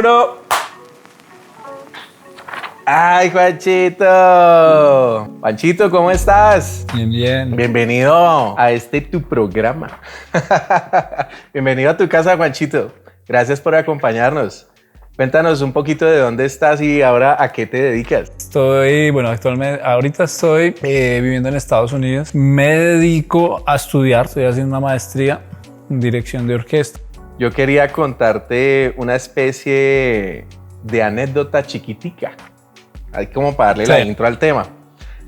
Uno. ¡Ay, Juanchito! Juanchito, ¿cómo estás? Bien, bien. Bienvenido a tu programa. Bienvenido a tu casa, Juanchito. Gracias por acompañarnos. Cuéntanos un poquito de dónde estás y ahora a qué te dedicas. Ahorita estoy viviendo en Estados Unidos. Me dedico a estudiar, estoy haciendo una maestría en dirección de orquesta. Yo quería contarte una especie de anécdota chiquitica. Hay como para darle la intro al tema.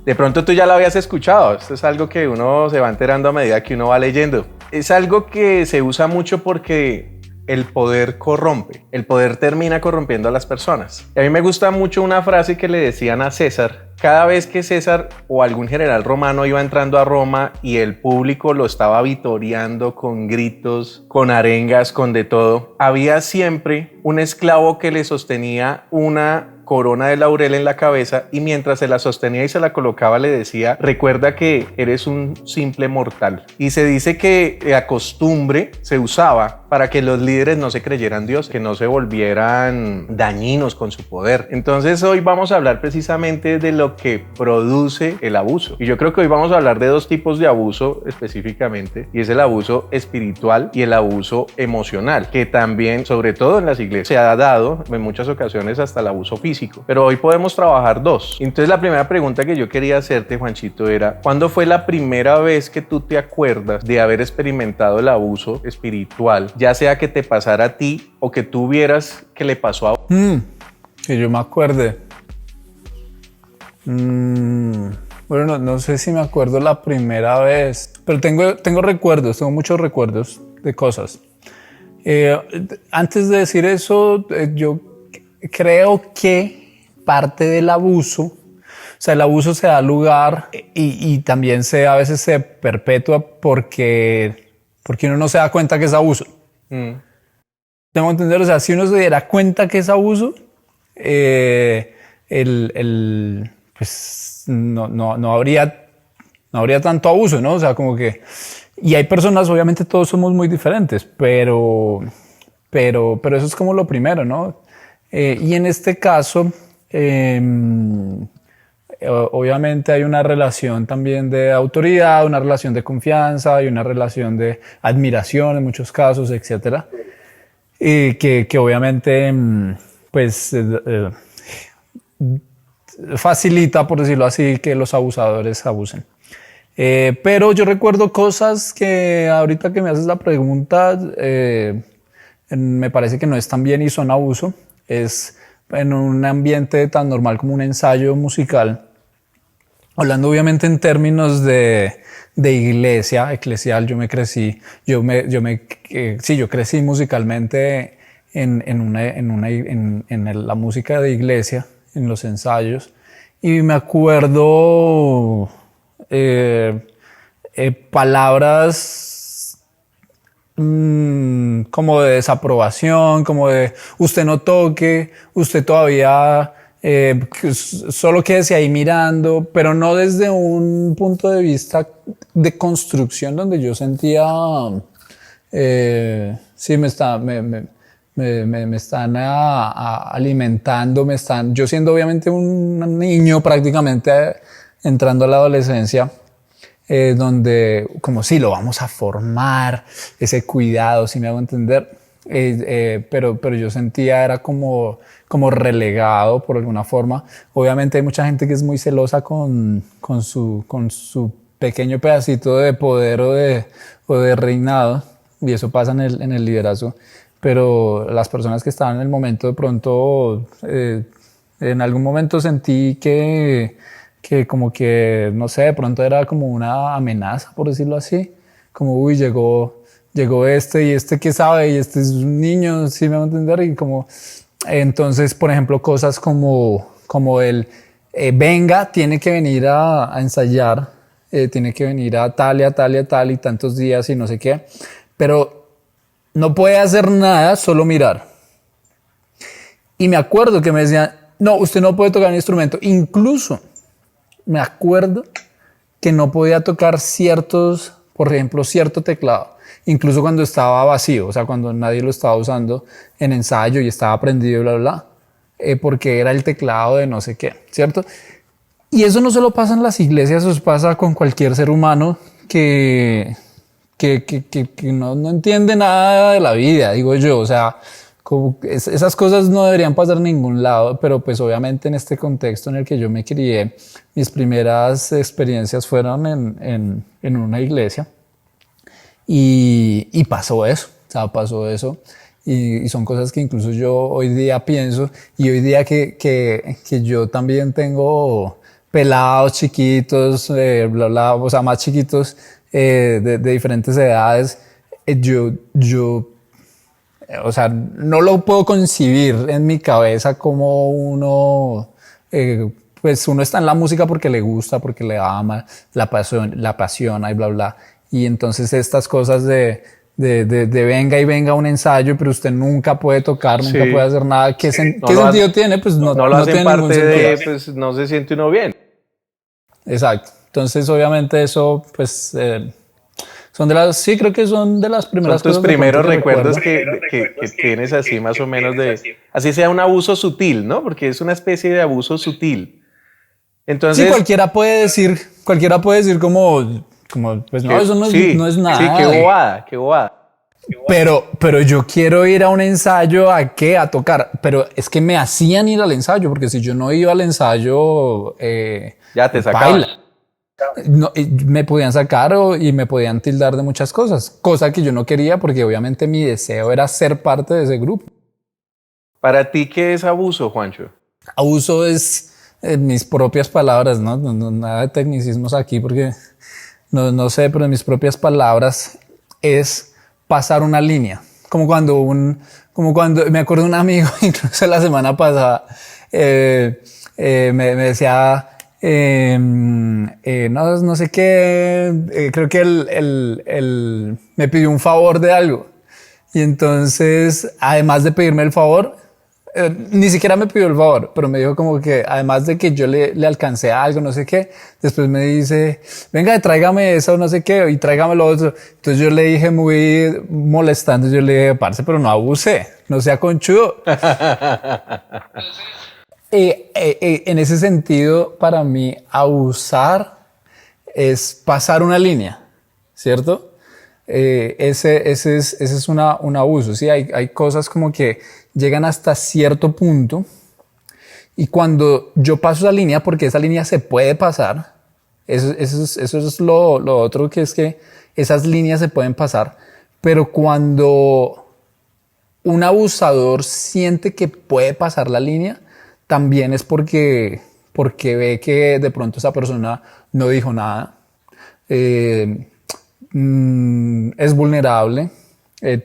De pronto tú ya la habías escuchado. Esto es algo que uno se va enterando a medida que uno va leyendo. Es algo que se usa mucho porque el poder corrompe. El poder termina corrompiendo a las personas. Y a mí me gusta mucho una frase que le decían a César. Cada vez que César o algún general romano iba entrando a Roma y el público lo estaba vitoreando con gritos, con arengas, con de todo, había siempre un esclavo que le sostenía una corona de laurel en la cabeza y mientras se la sostenía y se la colocaba le decía: recuerda que eres un simple mortal. Y se dice que la costumbre se usaba para que los líderes no se creyeran Dios, que no se volvieran dañinos con su poder. Entonces hoy vamos a hablar precisamente de lo que produce el abuso. Y yo creo que hoy vamos a hablar de dos tipos de abuso específicamente, y es el abuso espiritual y el abuso emocional, que también, sobre todo en las iglesias, se ha dado en muchas ocasiones hasta el abuso físico. Pero hoy podemos trabajar dos. Entonces la primera pregunta que yo quería hacerte, Juanchito, era: ¿cuándo fue la primera vez que tú te acuerdas de haber experimentado el abuso espiritual? Ya sea que te pasara a ti o que tú vieras que le pasó a... Que yo me acuerde. Bueno, no sé si me acuerdo la primera vez, pero tengo recuerdos, tengo muchos recuerdos de cosas. Antes de decir eso, yo creo que parte del abuso, o sea, el abuso se da lugar y también a veces se perpetúa porque uno no se da cuenta que es abuso. Tengo que entender, o sea, si uno se diera cuenta que es abuso, pues no habría tanto abuso, ¿no? O sea, como que... Y hay personas, obviamente todos somos muy diferentes, pero eso es como lo primero, ¿no? Y en este caso, obviamente hay una relación también de autoridad, una relación de confianza y una relación de admiración en muchos casos, etcétera. Que obviamente pues facilita, por decirlo así, que los abusadores abusen. Pero yo recuerdo cosas que ahorita que me haces la pregunta me parece que no están bien y son abuso. Es en un ambiente tan normal como un ensayo musical, hablando obviamente en términos de iglesia, eclesial. Yo crecí musicalmente en la música de iglesia, en los ensayos, y me acuerdo palabras como de desaprobación, como de usted no toque, usted todavía solo quédese ahí mirando, pero no desde un punto de vista de construcción donde yo sentía sí, me están alimentando, yo siendo obviamente un niño prácticamente entrando a la adolescencia, donde como sí, lo vamos a formar, ese cuidado, si me hago entender, pero yo sentía era como relegado por alguna forma. Obviamente hay mucha gente que es muy celosa con su pequeño pedacito de poder o de reinado, y eso pasa en el liderazgo. Pero las personas que estaban en el momento, de pronto, en algún momento sentí que como que, no sé, de pronto era como una amenaza, por decirlo así. Como, uy, llegó este, y este que sabe, y este es un niño, ¿sí me va a entender? Y como, entonces, por ejemplo, cosas como el, venga, tiene que venir a ensayar, tiene que venir a tal y tantos días y no sé qué. Pero no puede hacer nada, solo mirar. Y me acuerdo que me decían, no, usted no puede tocar un instrumento. Incluso me acuerdo que no podía tocar ciertos por ejemplo, cierto teclado, incluso cuando estaba vacío, o sea, cuando nadie lo estaba usando en ensayo y estaba prendido y bla, bla, bla, porque era el teclado de no sé qué, ¿cierto? Y eso no solo pasa en las iglesias, eso pasa con cualquier ser humano que no entiende nada de la vida, digo yo, o sea, como esas cosas no deberían pasar en ningún lado, pero pues obviamente en este contexto en el que yo me crié, mis primeras experiencias fueron en una iglesia y pasó eso, o sea, pasó eso. Y son cosas que incluso yo hoy día pienso, y hoy día que yo también tengo pelados chiquitos, bla, bla, o sea, más chiquitos, de diferentes edades, o sea, no lo puedo concebir en mi cabeza como uno, pues uno está en la música porque le gusta, porque le ama, la apasiona y bla, bla. Y entonces estas cosas de venga y venga un ensayo, pero usted nunca puede tocar, nunca puede hacer nada. ¿Qué sentido tiene? Pues no lo hacen tiene ningún parte sentido. de, pues no se siente uno bien. Exacto. Entonces, obviamente eso, pues, son de las, sí, creo que son de las primeras Son tus cosas primeros recuerdos que tienes así más o menos de, así sea un abuso sutil, ¿no? Porque es una especie de abuso sutil. Entonces, sí, cualquiera puede decir como pues no, eso no es nada. Sí, qué bobada. Pero yo quiero ir a un ensayo a tocar, pero es que me hacían ir al ensayo, porque si yo no iba al ensayo, ya te sacaban. No, me podían sacar y me podían tildar de muchas cosas, cosa que yo no quería porque obviamente mi deseo era ser parte de ese grupo. ¿Para ti qué es abuso, Juancho? Abuso es, en mis propias palabras, ¿no? Nada de tecnicismos aquí porque no sé, pero en mis propias palabras es pasar una línea. Como cuando me acuerdo de un amigo, incluso la semana pasada, me decía, no sé qué, creo que él me pidió un favor de algo. Y entonces, además de pedirme el favor, ni siquiera me pidió el favor, pero me dijo como que además de que yo le alcancé algo, no sé qué, después me dice, venga, tráigame eso, no sé qué, y tráigame lo otro. Entonces yo le dije muy molestando, yo le dije, parce, pero no abuse, no sea conchudo. En ese sentido, para mí, abusar es pasar una línea, ¿cierto? Ese es un abuso, ¿sí? Hay cosas como que llegan hasta cierto punto y cuando yo paso esa línea, porque esa línea se puede pasar, eso es lo otro, que es que esas líneas se pueden pasar, pero cuando un abusador siente que puede pasar la línea, también es porque ve que de pronto esa persona no dijo nada, es vulnerable,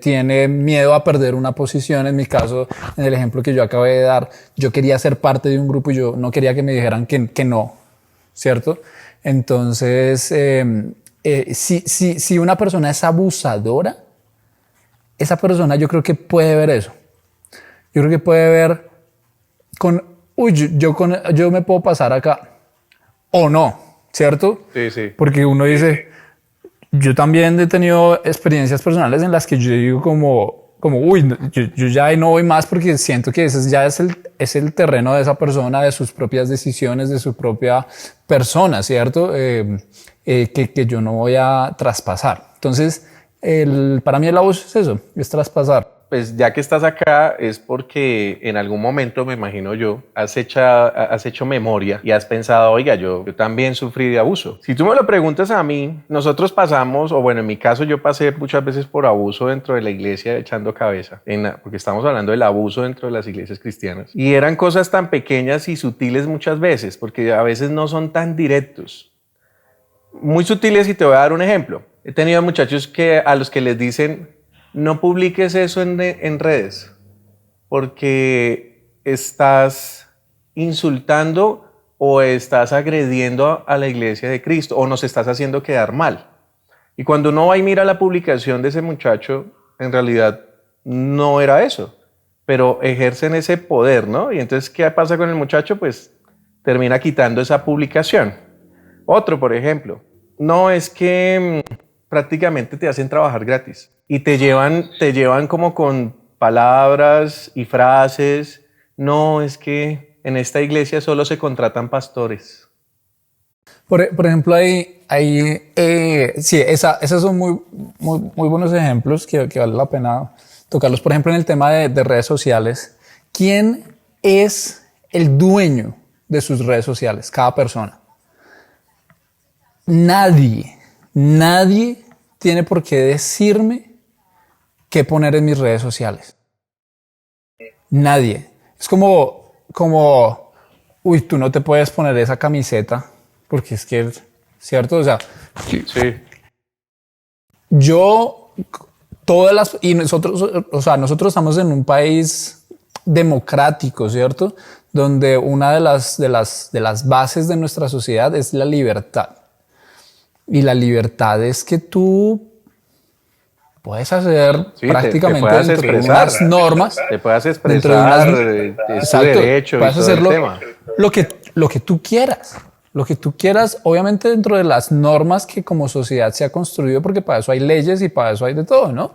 tiene miedo a perder una posición. En mi caso, en el ejemplo que yo acabé de dar, yo quería ser parte de un grupo y yo no quería que me dijeran que no, ¿cierto? Entonces, si una persona es abusadora, esa persona yo creo que puede ver eso. Yo creo que puede ver yo me puedo pasar acá o no, ¿cierto? Sí. Porque uno dice, yo también he tenido experiencias personales en las que yo digo uy, yo ya no voy más porque siento que ese ya es el terreno de esa persona, de sus propias decisiones, de su propia persona, ¿cierto? Que yo no voy a traspasar. Entonces, para mí el abuso es eso, es traspasar. Pues ya que estás acá es porque en algún momento, me imagino yo, has hecho memoria y has pensado, oiga, yo también sufrí de abuso. Si tú me lo preguntas a mí, nosotros pasamos, o bueno, en mi caso yo pasé muchas veces por abuso dentro de la iglesia echando cabeza, porque estamos hablando del abuso dentro de las iglesias cristianas. Y eran cosas tan pequeñas y sutiles muchas veces, porque a veces no son tan directos. Muy sutiles, y te voy a dar un ejemplo. He tenido muchachos a los que les dicen, no publiques eso en redes porque estás insultando o estás agrediendo a la iglesia de Cristo o nos estás haciendo quedar mal. Y cuando uno va y mira la publicación de ese muchacho, en realidad no era eso, pero ejercen ese poder, ¿no? Y entonces, ¿qué pasa con el muchacho? Pues termina quitando esa publicación. Otro, por ejemplo, no es que prácticamente te hacen trabajar gratis y te llevan como con palabras y frases. No, es que en esta iglesia solo se contratan pastores. Por ejemplo, sí, esos son muy buenos ejemplos que vale la pena tocarlos. Por ejemplo, en el tema de redes sociales, ¿quién es el dueño de sus redes sociales? Cada persona. Nadie tiene por qué decirme qué poner en mis redes sociales. Nadie. Es como, uy, tú no te puedes poner esa camiseta porque es que, ¿cierto? O sea, Sí. yo, y nosotros, o sea, nosotros estamos en un país democrático, ¿cierto? Donde una de las bases de nuestra sociedad es la libertad. Y la libertad es que tú puedes hacer prácticamente te dentro de unas normas. Te puedas expresar, es tu derecho y puedes todo hacer el tema. lo que tú quieras. Lo que tú quieras, obviamente dentro de las normas que como sociedad se ha construido, porque para eso hay leyes y para eso hay de todo, ¿no?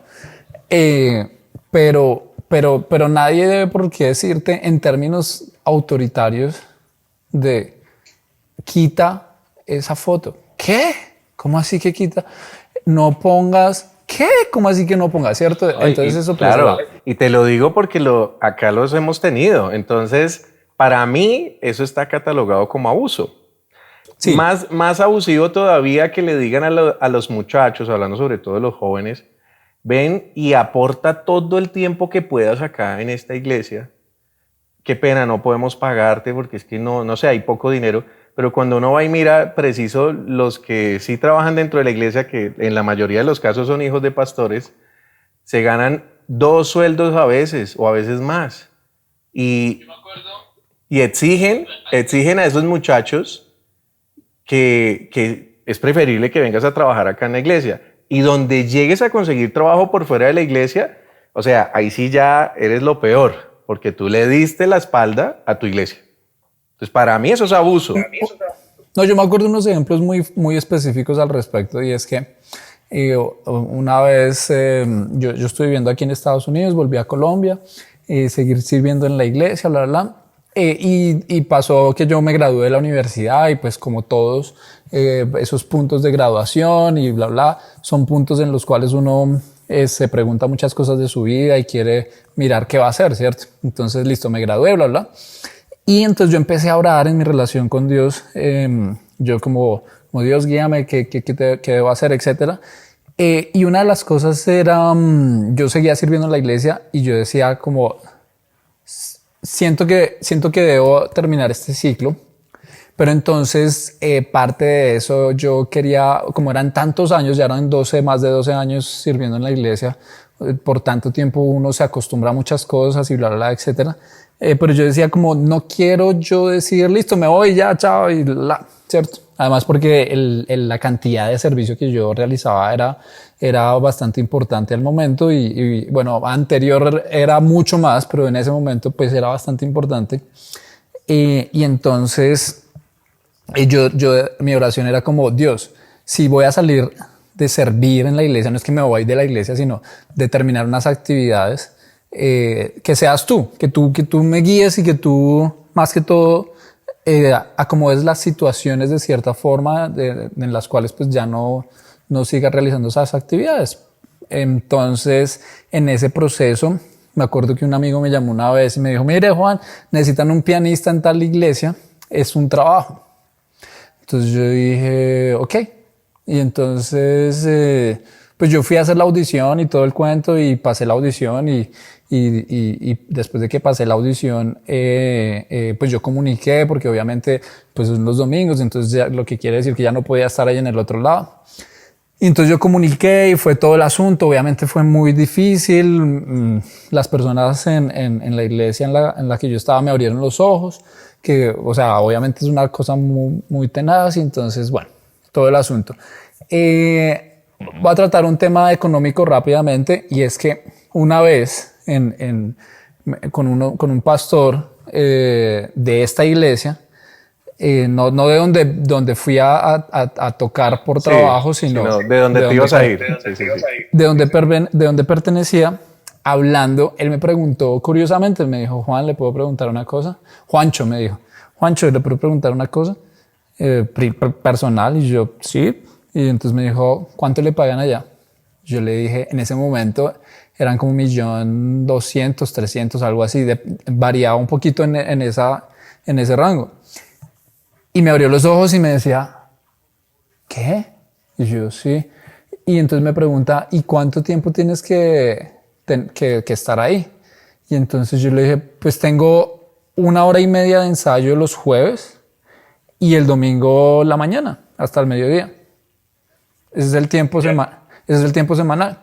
Pero nadie debe por qué decirte en términos autoritarios de quita esa foto. ¿Qué? ¿Cómo así que quita? No pongas. ¿Qué? ¿Cómo así que no pongas? ¿Cierto? Entonces eso claro, y te lo digo porque acá los hemos tenido. Entonces, para mí, eso está catalogado como abuso. Sí. Más abusivo todavía que le digan a los muchachos, hablando sobre todo de los jóvenes, ven y aporta todo el tiempo que puedas acá en esta iglesia. Qué pena, no podemos pagarte porque es que no sé, hay poco dinero. Pero cuando uno va y mira, preciso, los que sí trabajan dentro de la iglesia, que en la mayoría de los casos son hijos de pastores, se ganan 2 sueldos a veces o a veces más. Y exigen a esos muchachos que es preferible que vengas a trabajar acá en la iglesia. Y donde llegues a conseguir trabajo por fuera de la iglesia, o sea, ahí sí ya eres lo peor, porque tú le diste la espalda a tu iglesia. Entonces, para mí eso es abuso. No, yo me acuerdo de unos ejemplos muy específicos al respecto, y es que una vez yo estuve viviendo aquí en Estados Unidos, volví a Colombia, seguir sirviendo en la iglesia, bla, bla, bla. Y pasó que yo me gradué de la universidad y pues como todos esos puntos de graduación y bla, bla, son puntos en los cuales uno se pregunta muchas cosas de su vida y quiere mirar qué va a hacer, ¿cierto? Entonces, listo, me gradué, bla, bla. Y entonces yo empecé a orar en mi relación con Dios, yo como Dios guíame, qué debo hacer, etcétera. Y una de las cosas era, yo seguía sirviendo en la iglesia y yo decía como, siento que debo terminar este ciclo, pero entonces parte de eso yo quería, como eran tantos años, ya eran más de 12 años sirviendo en la iglesia, por tanto tiempo uno se acostumbra a muchas cosas y bla, bla, bla, etcétera. Pero yo decía como, no quiero yo decir, listo, me voy ya, chao, y ¿cierto? Además porque la cantidad de servicio que yo realizaba era bastante importante al momento y bueno, anterior era mucho más, pero en ese momento pues era bastante importante. Y entonces mi oración era como, Dios, si voy a salir de servir en la iglesia, no es que me voy de la iglesia, sino de terminar unas actividades, que seas tú, que tú me guíes y que tú, más que todo, acomodes las situaciones de cierta forma en las cuales pues ya no siga realizando esas actividades. Entonces, en ese proceso, me acuerdo que un amigo me llamó una vez y me dijo, mire Juan, necesitan un pianista en tal iglesia, es un trabajo. Entonces yo dije, ok. Y entonces, pues yo fui a hacer la audición y todo el cuento y pasé la audición y después de que pasé la audición, pues yo comuniqué porque obviamente pues son los domingos, entonces ya, lo que quiere decir que ya no podía estar ahí en el otro lado. Y entonces yo comuniqué y fue todo el asunto, obviamente fue muy difícil, las personas en la iglesia en la que yo estaba me abrieron los ojos, que o sea, obviamente es una cosa muy tenaz y entonces bueno, todo el asunto. Voy a tratar un tema económico rápidamente y es que una vez con un pastor de esta iglesia, No de donde fui a tocar por trabajo, sino de donde te ibas a ir. De donde pertenecía. Hablando, él me preguntó, curiosamente, me dijo, Juan, ¿le puedo preguntar una cosa? Juancho me dijo, Juancho, ¿le puedo preguntar una cosa? Personal, y yo, sí. Y entonces me dijo, ¿cuánto le pagan allá? Yo le dije, en ese momento eran como 1.200.000, 300.000, algo así, variaba un poquito en ese rango. Y me abrió los ojos y me decía, ¿qué? Y yo, sí. Y entonces me pregunta, ¿y cuánto tiempo tienes que estar ahí? Y entonces yo le dije, pues tengo 1 hora y media de ensayo los jueves y el domingo la mañana, hasta el mediodía. Ese es el tiempo semanal.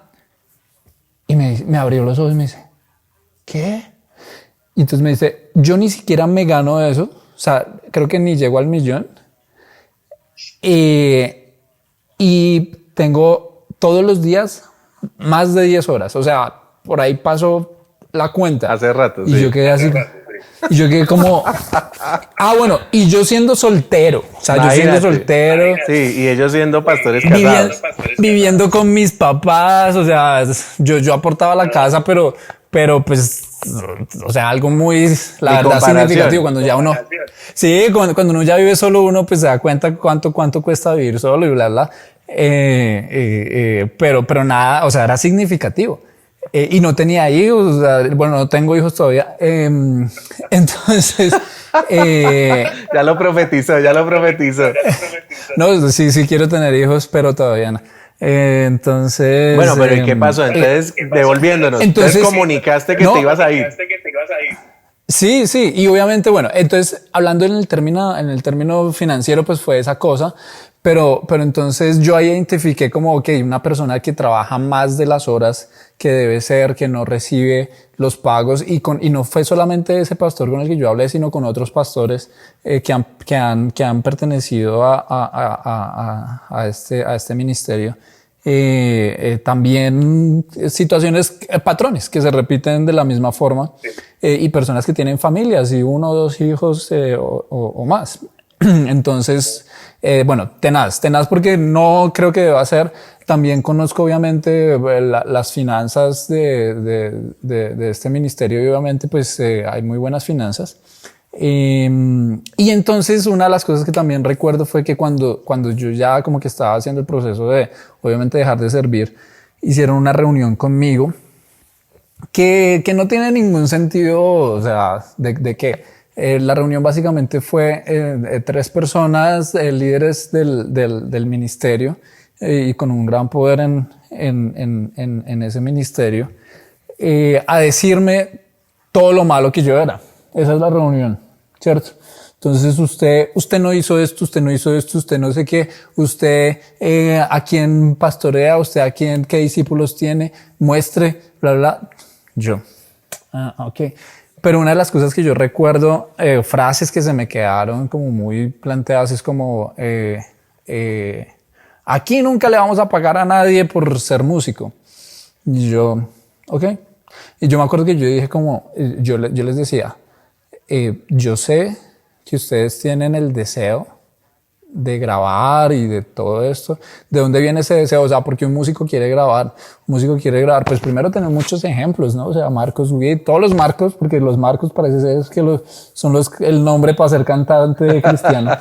Y me abrió los ojos y me dice, ¿qué? Y entonces me dice, yo ni siquiera me gano eso. O sea, creo que ni llego al 1.000.000. Y tengo todos los días más de 10 horas. O sea, por ahí paso la cuenta. Hace rato, y sí. Yo quedé así. Y yo quedé como... bueno, y yo siendo soltero. O sea, yo siendo soltero. Sí, y ellos siendo pastores casados. Viviendo con mis papás. O sea, yo aportaba a la casa, pero pues... O sea, algo muy, la verdad, significativo cuando ya uno... Sí, cuando uno ya vive solo, uno pues se da cuenta cuánto cuesta vivir solo y bla, bla. Pero nada, o sea, era significativo. Y no tenía hijos, o sea, bueno, no tengo hijos todavía. Entonces... Ya lo profetizó. No, sí quiero tener hijos, pero todavía no. Entonces... Bueno, pero ¿y qué pasó? Entonces, devolviéndonos, entonces comunicaste que te ibas a ir. Sí, y obviamente, bueno, entonces hablando en el término financiero, pues fue esa cosa, pero entonces yo ahí identifiqué como, ok, una persona que trabaja más de las horas que debe ser, que no recibe los pagos y no fue solamente ese pastor con el que yo hablé, sino con otros pastores que han pertenecido a este ministerio. También situaciones, patrones que se repiten de la misma forma, y personas que tienen familias y 1 o 2 hijos o más. Entonces, bueno, tenaz porque no creo que deba ser. También conozco obviamente las finanzas de este ministerio y obviamente pues hay muy buenas finanzas. Y entonces una de las cosas que también recuerdo fue que cuando yo ya como que estaba haciendo el proceso de obviamente dejar de servir, hicieron una reunión conmigo que no tiene ningún sentido, o sea, de que la reunión básicamente fue 3 personas, líderes del ministerio, y con un gran poder en ese ministerio, a decirme todo lo malo que yo era. Esa es la reunión, ¿cierto? Entonces usted no hizo esto, usted no hizo esto, usted no sé qué, usted a quién pastorea, usted a quién, qué discípulos tiene, muestre, bla, bla. Yo, ok. Pero una de las cosas que yo recuerdo, frases que se me quedaron como muy planteadas, es como, aquí nunca le vamos a pagar a nadie por ser músico. Y yo, ok. Y yo me acuerdo que yo dije como, yo les decía, yo sé que ustedes tienen el deseo de grabar y de todo esto. ¿De dónde viene ese deseo? O sea, porque un músico quiere grabar. Pues primero tenemos muchos ejemplos, ¿no? O sea, Marcos Witt, todos los Marcos, porque los Marcos parece ser que son el nombre para ser cantante cristiano.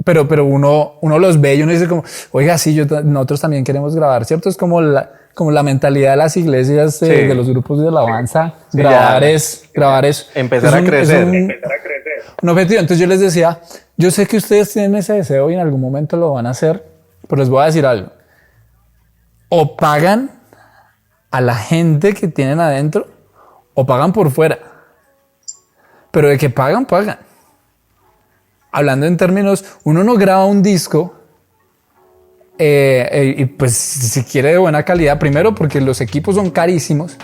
Pero uno los ve y uno dice como, oiga, sí, nosotros también queremos grabar, ¿cierto? Es como la mentalidad de las iglesias, sí, de los grupos de alabanza. Sí, grabar es empezar a crecer. Un objetivo. Entonces yo les decía, yo sé que ustedes tienen ese deseo y en algún momento lo van a hacer, pero les voy a decir algo. O pagan a la gente que tienen adentro o pagan por fuera. Pero de que pagan. Hablando en términos, uno no graba un disco y pues si quiere de buena calidad, primero porque los equipos son carísimos,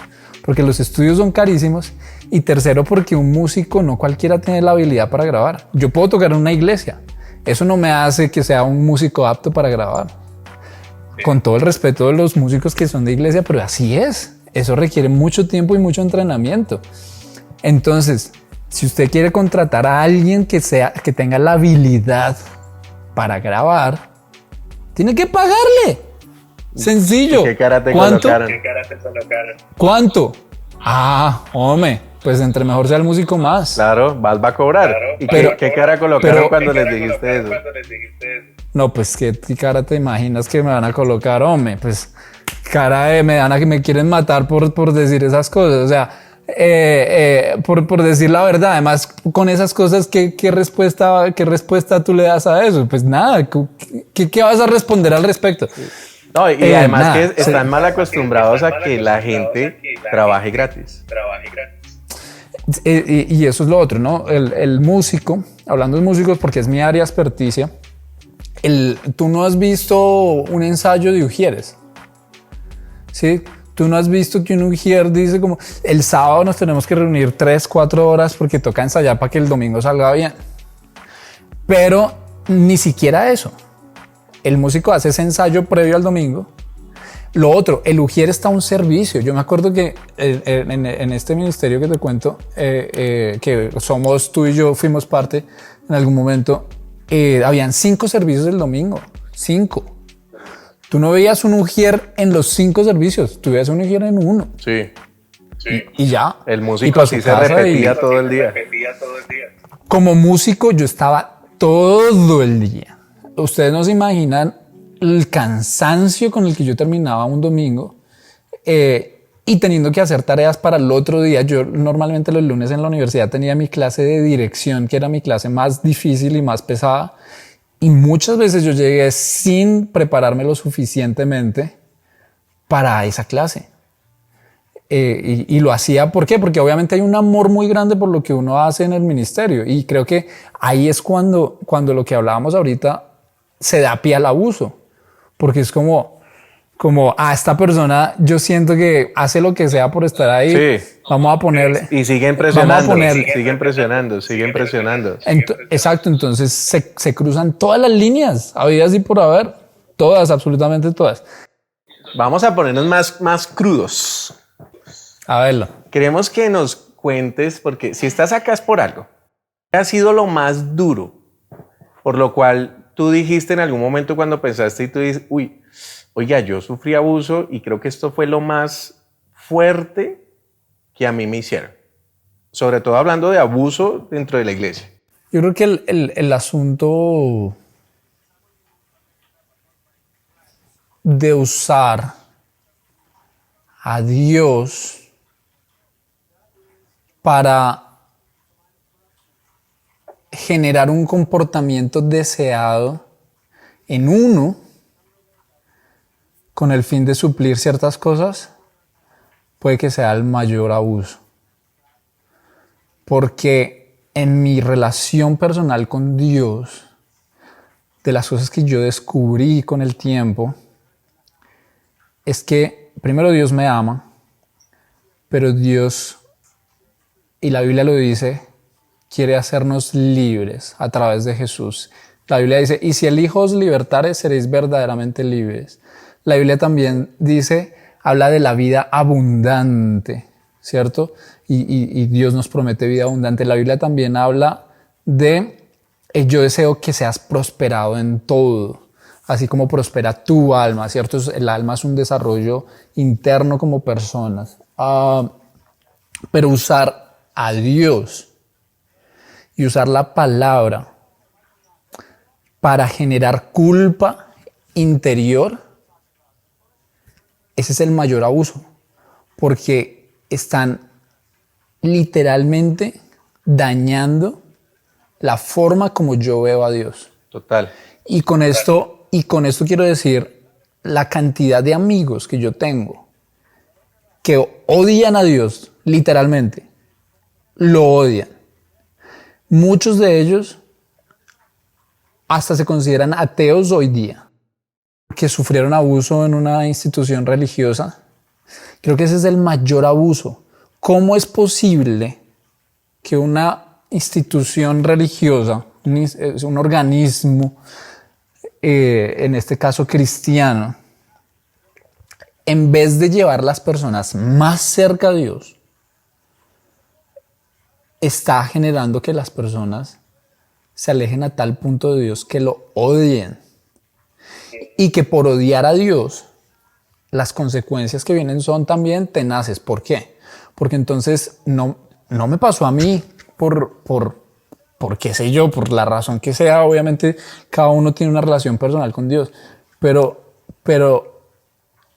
porque los estudios son carísimos, y tercero porque un músico no cualquiera tiene la habilidad para grabar. Yo puedo tocar en una iglesia, eso no me hace que sea un músico apto para grabar. Con todo el respeto de los músicos que son de iglesia, pero así es. Eso requiere mucho tiempo y mucho entrenamiento. Entonces, Si usted quiere contratar a alguien que tenga la habilidad para grabar, tiene que pagarle. Sencillo. ¿Qué cara te ¿Cuánto? colocaron? ¿Cuánto? Ah, hombre, pues entre mejor sea el músico más. Claro, Val va a cobrar. ¿Y qué cara colocaron cuando les dijiste eso? No, pues ¿qué cara te imaginas que me van a colocar, hombre? Pues cara de me quieren matar por decir esas cosas. O sea, por decir la verdad. Además, con esas cosas, ¿qué respuesta tú le das a eso? Pues nada, ¿qué vas a responder al respecto? No, y además nada, que están mal acostumbrados a que la gente trabaje gratis. Y eso es lo otro, ¿no? El músico, hablando de músicos porque es mi área de experticia, tú no has visto un ensayo de Ujieres, ¿sí? Tú no has visto que un Ujier dice como el sábado nos tenemos que reunir 3-4 horas porque toca ensayar para que el domingo salga bien. Pero ni siquiera eso. El músico hace ese ensayo previo al domingo. Lo otro, el Ujier está a un servicio. Yo me acuerdo que en este ministerio que te cuento, que somos tú y yo, fuimos parte en algún momento, habían 5 servicios el domingo. 5. Tú no veías un Ujier en los 5 servicios, tú veías un Ujier en uno. Sí. Y ya. El músico sí se repetía todo el día. Como músico yo estaba todo el día. Ustedes no se imaginan el cansancio con el que yo terminaba un domingo y teniendo que hacer tareas para el otro día. Yo normalmente los lunes en la universidad tenía mi clase de dirección, que era mi clase más difícil y más pesada. Y muchas veces yo llegué sin prepararme lo suficientemente para esa clase. Y lo hacía, ¿por qué? Porque obviamente hay un amor muy grande por lo que uno hace en el ministerio. Y creo que ahí es cuando lo que hablábamos ahorita se da pie al abuso. Porque es como a esta persona yo siento que hace lo que sea por estar ahí. Sí. Vamos a ponerle. Y sigue impresionando. Sigue impresionando. Exacto, entonces se cruzan todas las líneas, habidas y por haber. Todas, absolutamente todas. Vamos a ponernos más crudos. A verlo. Queremos que nos cuentes, porque si estás acá es por algo. ¿Qué ha sido lo más duro? Por lo cual tú dijiste en algún momento cuando pensaste y tú dices, oiga, yo sufrí abuso y creo que esto fue lo más fuerte que a mí me hicieron. Sobre todo hablando de abuso dentro de la iglesia. Yo creo que el asunto de usar a Dios para generar un comportamiento deseado en uno con el fin de suplir ciertas cosas puede que sea el mayor abuso. Porque en mi relación personal con Dios, de las cosas que yo descubrí con el tiempo, es que primero Dios me ama, pero Dios, y la Biblia lo dice, quiere hacernos libres a través de Jesús. La Biblia dice, y si el Hijo os libertare, seréis verdaderamente libres. La Biblia también dice, habla de la vida abundante, ¿cierto? Y Dios nos promete vida abundante. La Biblia también habla de, yo deseo que seas prosperado en todo, así como prospera tu alma, ¿cierto? El alma es un desarrollo interno como personas. Pero usar a Dios y usar la palabra para generar culpa interior, ese es el mayor abuso, porque están literalmente dañando la forma como yo veo a Dios. Total. Y con esto quiero decir la cantidad de amigos que yo tengo que odian a Dios, literalmente, lo odian. Muchos de ellos hasta se consideran ateos hoy día, que sufrieron abuso en una institución religiosa. Creo que ese es el mayor abuso. ¿Cómo es posible que una institución religiosa, un organismo, en este caso cristiano, en vez de llevar las personas más cerca a Dios, está generando que las personas se alejen a tal punto de Dios que lo odien. Y que por odiar a Dios, las consecuencias que vienen son también tenaces. ¿Por qué? Porque entonces no me pasó a mí por qué sé yo, por la razón que sea. Obviamente cada uno tiene una relación personal con Dios. Pero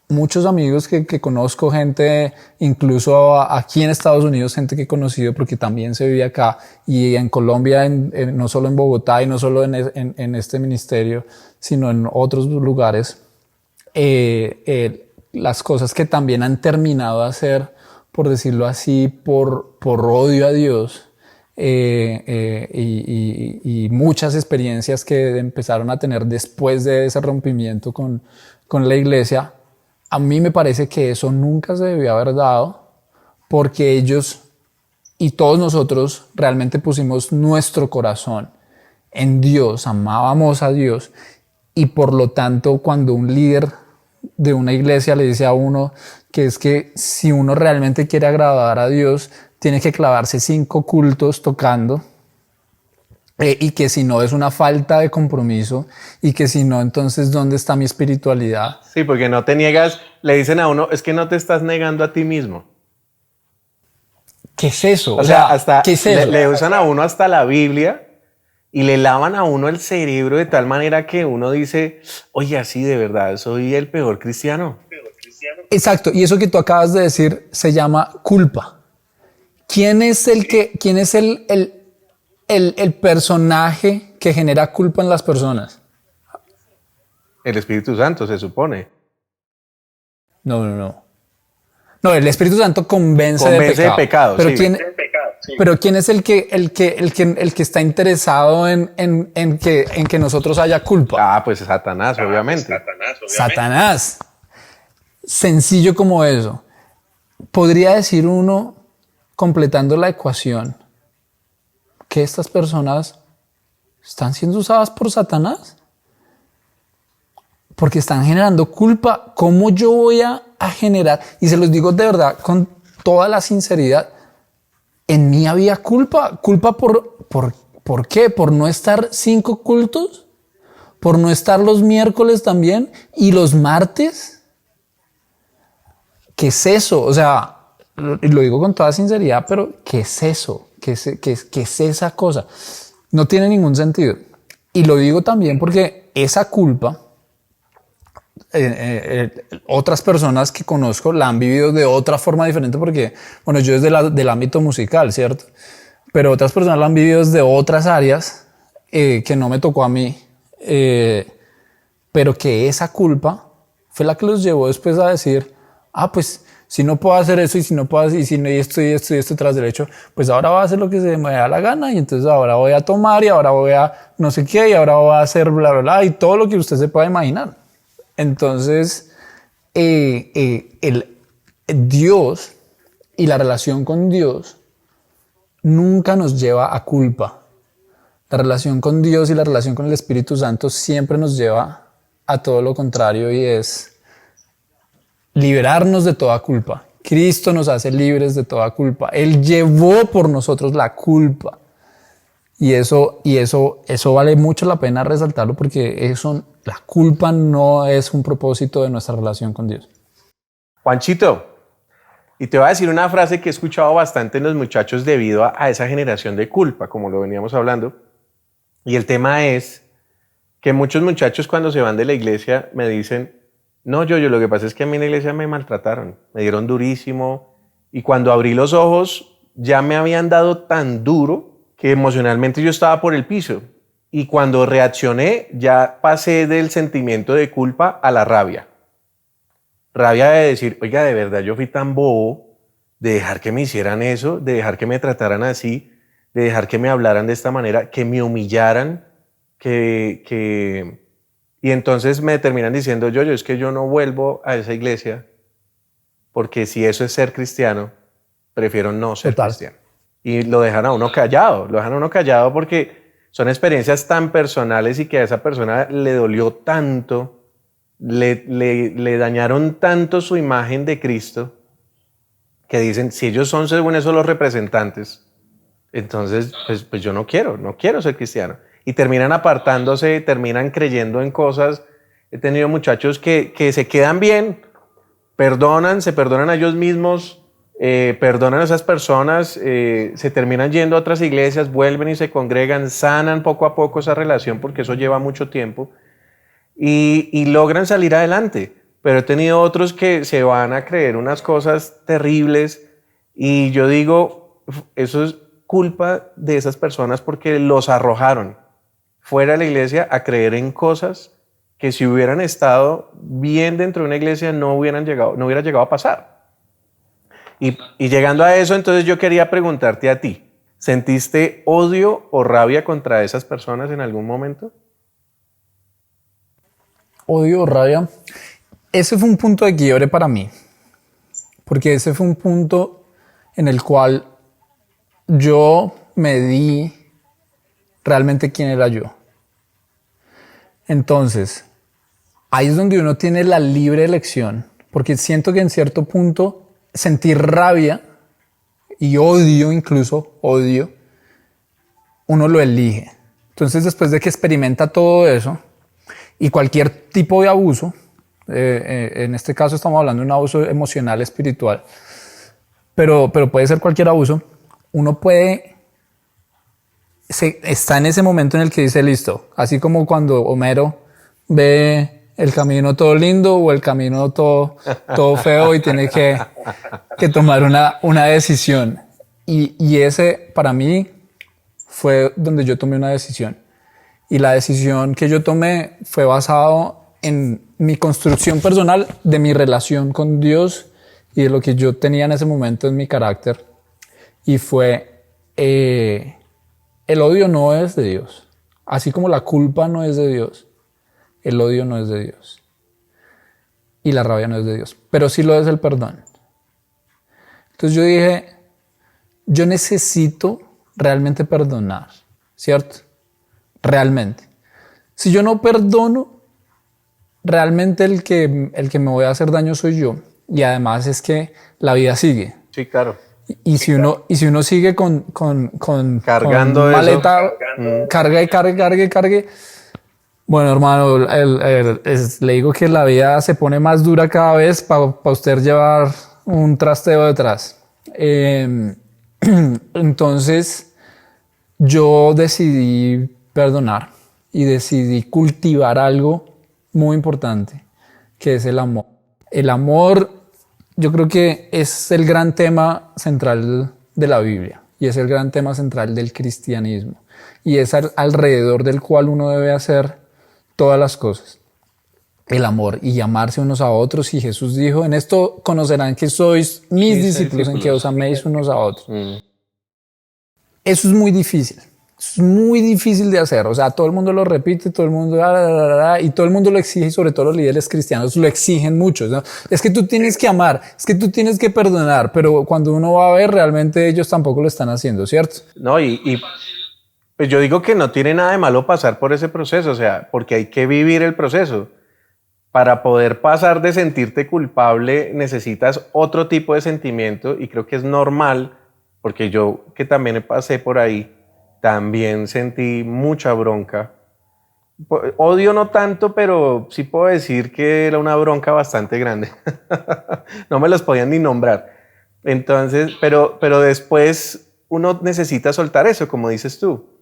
muchos amigos que conozco, gente incluso aquí en Estados Unidos, gente que he conocido porque también se vive acá y en Colombia, no solo en Bogotá y no solo en este ministerio, sino en otros lugares, las cosas que también han terminado de hacer, por decirlo así, por odio a Dios, y muchas experiencias que empezaron a tener después de ese rompimiento con la iglesia. A mí me parece que eso nunca se debió haber dado, porque ellos y todos nosotros realmente pusimos nuestro corazón en Dios, amábamos a Dios, y por lo tanto cuando un líder de una iglesia le dice a uno que es que si uno realmente quiere agradar a Dios, tiene que clavarse 5 cultos tocando, y que si no es una falta de compromiso, y que si no, entonces ¿dónde está mi espiritualidad? Sí, porque no te niegas, le dicen a uno, es que no te estás negando a ti mismo. ¿Qué es eso? O sea, hasta ¿qué es eso? le usan a uno hasta la Biblia y le lavan a uno el cerebro de tal manera que uno dice, oye, así de verdad, soy el peor cristiano. Exacto, y eso que tú acabas de decir se llama culpa. ¿Quién es el personaje que genera culpa en las personas? El Espíritu Santo, se supone. No, el Espíritu Santo convence de pecado. Pero, sí. pero ¿quién es el que está interesado en que nosotros haya culpa? Ah, pues Satanás, obviamente. Satanás. Sencillo como eso. Podría decir uno, completando la ecuación, que estas personas están siendo usadas por Satanás porque están generando culpa. ¿Cómo yo voy a generar? Y se los digo de verdad, con toda la sinceridad, en mí había culpa. ¿Culpa por qué? ¿Por no estar 5 cultos? ¿Por no estar los miércoles también? ¿Y los martes? ¿Qué es eso? O sea, lo digo con toda sinceridad, pero ¿qué es eso? ¿Qué es esa cosa? No tiene ningún sentido. Y lo digo también porque esa culpa, otras personas que conozco la han vivido de otra forma diferente, porque, bueno, yo desde del ámbito musical, ¿cierto? Pero otras personas la han vivido desde otras áreas, que no me tocó a mí, pero que esa culpa fue la que los llevó después a decir, pues si no puedo hacer eso y si no puedo hacer, y si no, y esto tras derecho, pues ahora voy a hacer lo que se me da la gana, y entonces ahora voy a tomar, y ahora voy a no sé qué, y ahora voy a hacer bla, bla, bla, y todo lo que usted se pueda imaginar. Entonces, Dios y la relación con Dios nunca nos lleva a culpa. La relación con Dios y la relación con el Espíritu Santo siempre nos lleva a todo lo contrario, y es liberarnos de toda culpa. Cristo nos hace libres de toda culpa. Él llevó por nosotros la culpa. Y eso vale mucho la pena resaltarlo, porque la culpa no es un propósito de nuestra relación con Dios. Juanchito, y te voy a decir una frase que he escuchado bastante en los muchachos debido a esa generación de culpa, como lo veníamos hablando. Y el tema es que muchos muchachos cuando se van de la iglesia me dicen, no, yo lo que pasa es que a mí en la iglesia me maltrataron, me dieron durísimo, y cuando abrí los ojos ya me habían dado tan duro que emocionalmente yo estaba por el piso, y cuando reaccioné ya pasé del sentimiento de culpa a la rabia. Rabia de decir, oiga, de verdad yo fui tan bobo de dejar que me hicieran eso, de dejar que me trataran así, de dejar que me hablaran de esta manera, que me humillaran, y entonces me terminan diciendo, es que yo no vuelvo a esa iglesia, porque si eso es ser cristiano, prefiero no ser cristiano. Y lo dejan a uno callado, porque son experiencias tan personales y que a esa persona le dolió tanto, le dañaron tanto su imagen de Cristo, que dicen, si ellos son según eso los representantes, Entonces, pues yo no quiero ser cristiano. Y terminan apartándose, terminan creyendo en cosas. He tenido muchachos que se quedan bien, se perdonan a ellos mismos, perdonan a esas personas, se terminan yendo a otras iglesias, vuelven y se congregan, sanan poco a poco esa relación porque eso lleva mucho tiempo y logran salir adelante. Pero he tenido otros que se van a creer unas cosas terribles y yo digo, eso es culpa de esas personas porque los arrojaron fuera de la iglesia a creer en cosas que si hubieran estado bien dentro de una iglesia no hubiera llegado a pasar. Y llegando a eso, entonces yo quería preguntarte a ti, ¿sentiste odio o rabia contra esas personas en algún momento? Odio o rabia. Ese fue un punto de quiebre para mí, porque ese fue un punto en el cual yo me di realmente quién era yo. Entonces, ahí es donde uno tiene la libre elección, porque siento que en cierto punto sentir rabia y odio, incluso odio, uno lo elige. Entonces, después de que experimenta todo eso y cualquier tipo de abuso, en este caso estamos hablando de un abuso emocional, espiritual, pero puede ser cualquier abuso, uno está en ese momento en el que dice listo, así como cuando Homero ve el camino todo lindo o el camino todo feo y tiene que tomar una decisión. Y ese para mí fue donde yo tomé una decisión. Y la decisión que yo tomé fue basado en mi construcción personal de mi relación con Dios y de lo que yo tenía en ese momento en mi carácter. Y fue, el odio no es de Dios. Así como la culpa no es de Dios, el odio no es de Dios. Y la rabia no es de Dios. Pero sí lo es el perdón. Entonces yo dije, yo necesito realmente perdonar, ¿cierto? Realmente. Si yo no perdono, realmente el que me voy a hacer daño soy yo. Y además es que la vida sigue. Sí, claro. Y si uno sigue con cargando con maleta, eso. cargue. Bueno, hermano, le digo que la vida se pone más dura cada vez para usted llevar un trasteo detrás. Entonces, yo decidí perdonar y decidí cultivar algo muy importante, que es el amor. El amor, yo creo que es el gran tema central de la Biblia y es el gran tema central del cristianismo y es alrededor del cual uno debe hacer todas las cosas. El amor y amarse unos a otros, y Jesús dijo, en esto conocerán que sois mis discípulos, en que os améis unos a otros. Eso es muy difícil. Es muy difícil de hacer, o sea, todo el mundo lo repite, todo el mundo y todo el mundo lo exige, y sobre todo los líderes cristianos lo exigen mucho, ¿no? Es que tú tienes que amar, es que tú tienes que perdonar, pero cuando uno va a ver, realmente ellos tampoco lo están haciendo, ¿cierto? No, y pues yo digo que no tiene nada de malo pasar por ese proceso, o sea, porque hay que vivir el proceso. Para poder pasar de sentirte culpable necesitas otro tipo de sentimiento, y creo que es normal, porque yo que también pasé por ahí, también sentí mucha bronca. Odio no tanto, pero sí puedo decir que era una bronca bastante grande. No me los podían ni nombrar. Entonces, pero después uno necesita soltar eso, como dices tú.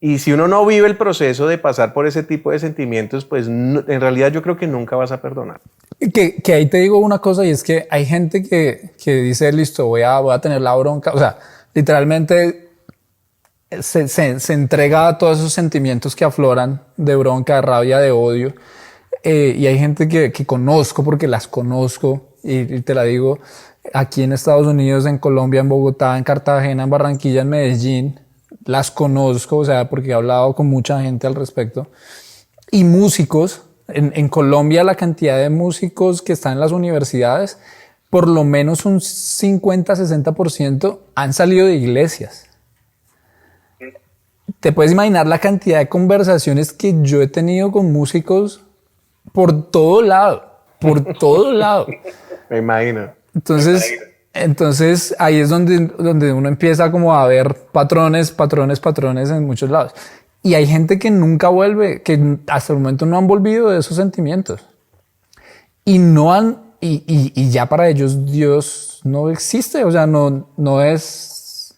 Y si uno no vive el proceso de pasar por ese tipo de sentimientos, pues no, en realidad yo creo que nunca vas a perdonar. Que ahí te digo una cosa, y es que hay gente que dice, listo, voy a tener la bronca. O sea, literalmente se entrega a todos esos sentimientos que afloran de bronca, de rabia, de odio. Y hay gente que conozco, porque las conozco, y te la digo, aquí en Estados Unidos, en Colombia, en Bogotá, en Cartagena, en Barranquilla, en Medellín, las conozco, o sea, porque he hablado con mucha gente al respecto. Y músicos, en Colombia la cantidad de músicos que están en las universidades, por lo menos un 50-60% han salido de iglesias. Te puedes imaginar la cantidad de conversaciones que yo he tenido con músicos por todo lado. Me imagino. Entonces, Entonces ahí es donde uno empieza como a ver patrones en muchos lados. Y hay gente que nunca vuelve, que hasta el momento no han volvido de esos sentimientos. Y no han, y ya para ellos Dios no existe, o sea, no es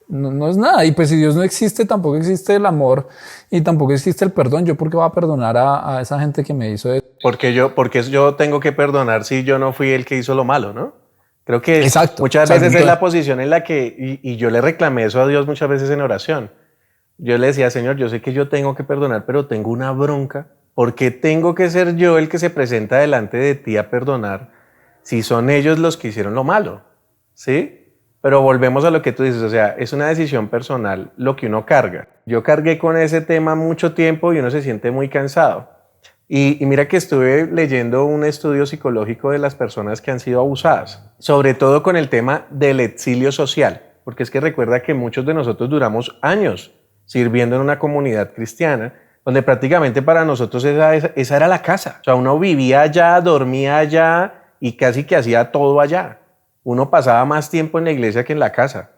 nada. Y pues si Dios no existe, tampoco existe el amor y tampoco existe el perdón. ¿Yo por qué voy a perdonar a esa gente que me hizo eso? Porque yo tengo que perdonar si yo no fui el que hizo lo malo, ¿no? Creo que Exacto. muchas veces es la posición en la que, y yo le reclamé eso a Dios muchas veces en oración. Yo le decía, Señor, yo sé que yo tengo que perdonar, pero tengo una bronca. ¿Porque tengo que ser yo el que se presenta delante de ti a perdonar si son ellos los que hicieron lo malo? ¿Sí? Pero volvemos a lo que tú dices, o sea, es una decisión personal lo que uno carga. Yo cargué con ese tema mucho tiempo y uno se siente muy cansado. Y mira que estuve leyendo un estudio psicológico de las personas que han sido abusadas, sobre todo con el tema del exilio social, porque es que recuerda que muchos de nosotros duramos años sirviendo en una comunidad cristiana, donde prácticamente para nosotros esa era la casa. O sea, uno vivía allá, dormía allá y casi que hacía todo allá. Uno pasaba más tiempo en la iglesia que en la casa.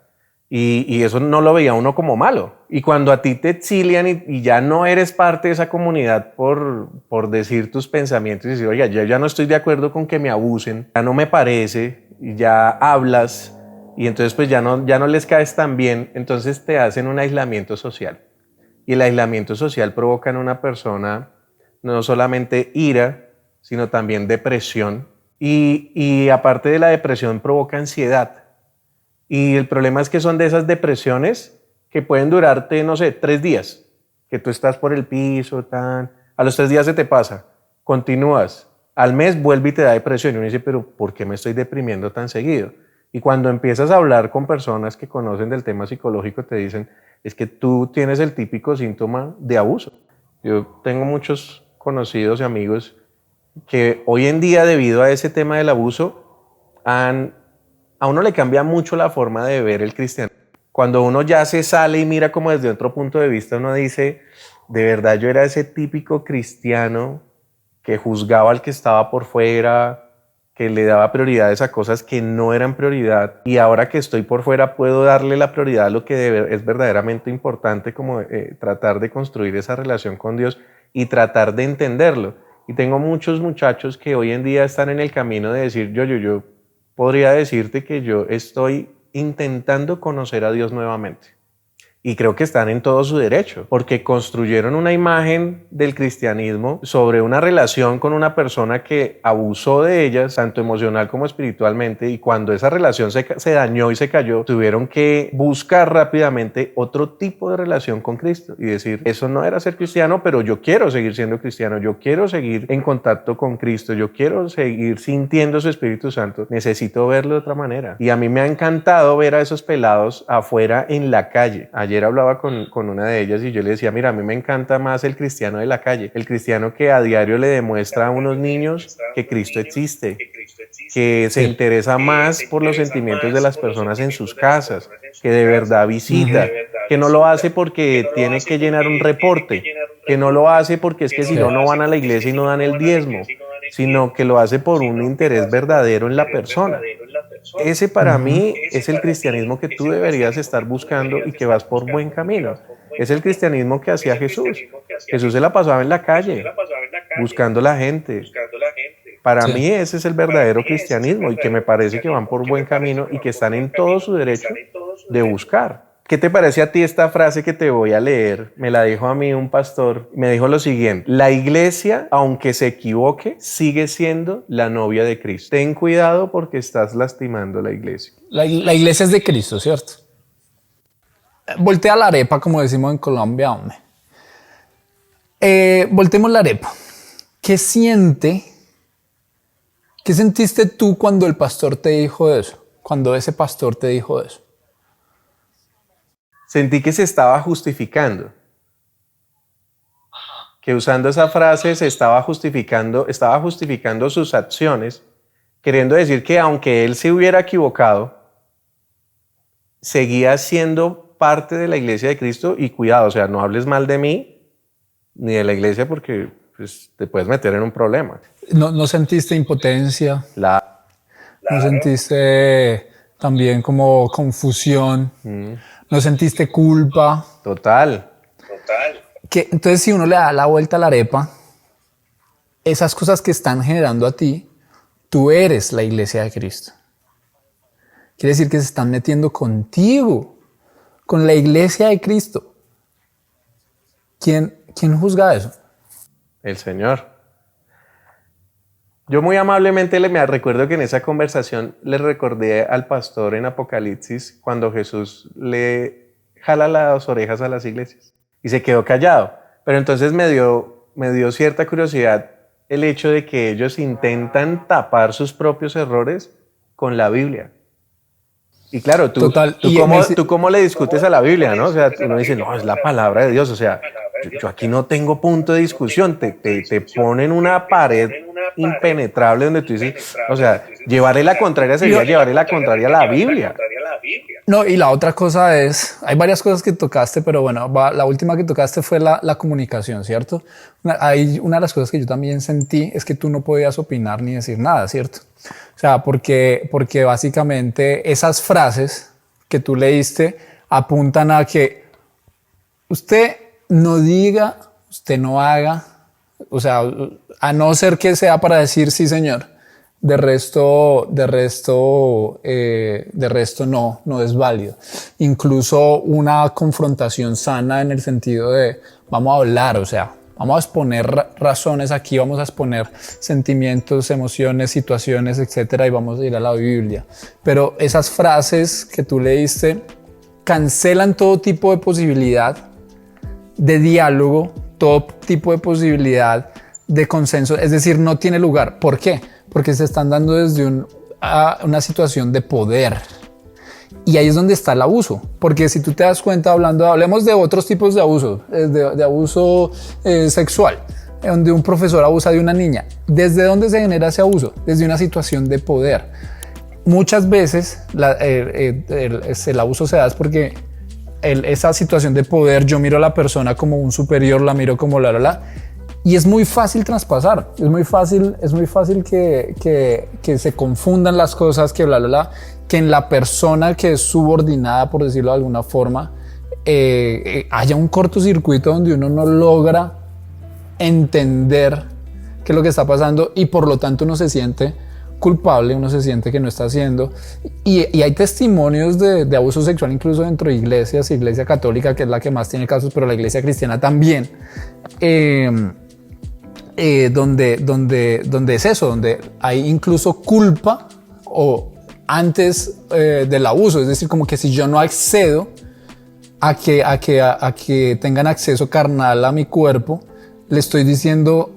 Y eso no lo veía uno como malo. Y cuando a ti te exilian y ya no eres parte de esa comunidad por decir tus pensamientos y decir, oiga, yo ya no estoy de acuerdo con que me abusen, ya no me parece, y ya hablas, y entonces pues ya no les caes tan bien, entonces te hacen un aislamiento social. Y el aislamiento social provoca en una persona no solamente ira, sino también depresión. Y aparte de la depresión provoca ansiedad. Y el problema es que son de esas depresiones que pueden durarte, no sé, 3 días. Que tú estás por el piso, a los 3 días se te pasa. Continúas. Al mes vuelve y te da depresión. Y uno dice, pero ¿por qué me estoy deprimiendo tan seguido? Y cuando empiezas a hablar con personas que conocen del tema psicológico, te dicen, es que tú tienes el típico síntoma de abuso. Yo tengo muchos conocidos y amigos que hoy en día, debido a ese tema del abuso, a uno le cambia mucho la forma de ver el cristianismo. Cuando uno ya se sale y mira como desde otro punto de vista, uno dice, de verdad yo era ese típico cristiano que juzgaba al que estaba por fuera, que le daba prioridades a cosas que no eran prioridad, y ahora que estoy por fuera puedo darle la prioridad a lo que es verdaderamente importante, como tratar de construir esa relación con Dios y tratar de entenderlo. Y tengo muchos muchachos que hoy en día están en el camino de decir, yo podría decirte que yo estoy intentando conocer a Dios nuevamente. Y creo que están en todo su derecho, porque construyeron una imagen del cristianismo sobre una relación con una persona que abusó de ellas, tanto emocional como espiritualmente, y cuando esa relación se dañó y se cayó, tuvieron que buscar rápidamente otro tipo de relación con Cristo y decir, eso no era ser cristiano, pero yo quiero seguir siendo cristiano, yo quiero seguir en contacto con Cristo, yo quiero seguir sintiendo su Espíritu Santo, necesito verlo de otra manera. Y a mí me ha encantado ver a esos pelados afuera en la calle. Ayer hablaba con una de ellas y yo le decía, mira, a mí me encanta más el cristiano de la calle, el cristiano que a diario le demuestra a unos niños que Cristo existe, que se interesa más por los sentimientos de las personas en sus casas, que de verdad visita, que no lo hace porque tiene que llenar un reporte, que no lo hace porque es que si no, no van a la iglesia y no dan el diezmo, sino que lo hace por un interés verdadero en la persona. Ese para mí es el cristianismo que tú deberías estar buscando y que vas por buen camino. Es el cristianismo que hacía Jesús. Jesús se la pasaba en la calle, buscando la gente. Para mí ese es el verdadero cristianismo y que me parece que van por buen camino y que están en todo su derecho de buscar. ¿Qué te parece a ti esta frase que te voy a leer? Me la dijo a mí un pastor. Me dijo lo siguiente: la iglesia, aunque se equivoque, sigue siendo la novia de Cristo. Ten cuidado porque estás lastimando la iglesia. La iglesia es de Cristo, ¿cierto? Voltea la arepa, como decimos en Colombia, hombre. Voltemos la arepa. ¿Qué sentiste tú cuando el pastor te dijo eso? Cuando ese pastor te dijo eso. Sentí que se estaba justificando, que usando esa frase estaba justificando sus acciones, queriendo decir que aunque él se hubiera equivocado, seguía siendo parte de la iglesia de Cristo. Y cuidado, o sea, no hables mal de mí ni de la iglesia porque pues, te puedes meter en un problema. ¿No sentiste impotencia? Claro. ¿No sentiste también como confusión, no sentiste culpa. Total. Entonces si uno le da la vuelta a la arepa, esas cosas que están generando a ti, tú eres la iglesia de Cristo. Quiere decir que se están metiendo contigo, con la iglesia de Cristo. ¿Quién juzga eso? El Señor. Yo muy amablemente me recuerdo que en esa conversación le recordé al pastor en Apocalipsis cuando Jesús le jala las orejas a las iglesias y se quedó callado. Pero entonces me dio cierta curiosidad el hecho de que ellos intentan tapar sus propios errores con la Biblia. Y claro, tú cómo le discutes a la Biblia, ¿no? O sea, uno dice, no, es la palabra de Dios. O sea, yo aquí no tengo punto de discusión. Te ponen una pared impenetrable donde tú dices, o sea, llevarle la contraria sería llevarle la contraria a la Biblia. No, y la otra cosa es, hay varias cosas que tocaste, pero bueno, la última que tocaste fue la comunicación, ¿cierto? Una de las cosas que yo también sentí es que tú no podías opinar ni decir nada, ¿cierto? O sea, porque básicamente esas frases que tú leíste apuntan a que usted no diga, usted no haga, o sea, a no ser que sea para decir sí, señor. De resto no es válido. Incluso una confrontación sana en el sentido de vamos a hablar, o sea, vamos a exponer razones aquí, vamos a exponer sentimientos, emociones, situaciones, etcétera, y vamos a ir a la Biblia. Pero esas frases que tú leíste cancelan todo tipo de posibilidad de diálogo, todo tipo de posibilidad de consenso, es decir, no tiene lugar. ¿Por qué? Porque se están dando desde una situación de poder. Y ahí es donde está el abuso. Porque si tú te das cuenta, hablemos de otros tipos de abuso, de abuso sexual, donde un profesor abusa de una niña. ¿Desde dónde se genera ese abuso? Desde una situación de poder. Muchas veces el abuso se da es porque esa situación de poder, yo miro a la persona como un superior, la miro como y es muy fácil traspasar, es muy fácil que se confundan las cosas, que en la persona que es subordinada, por decirlo de alguna forma, haya un cortocircuito donde uno no logra entender qué es lo que está pasando y por lo tanto uno se siente culpable, uno se siente que no está haciendo. Y hay testimonios de abuso sexual incluso dentro de iglesias, iglesia católica, que es la que más tiene casos, pero la iglesia cristiana también. Donde es eso, donde hay incluso culpa o antes del abuso, es decir, como que si yo no accedo a que tengan acceso carnal a mi cuerpo, le estoy diciendo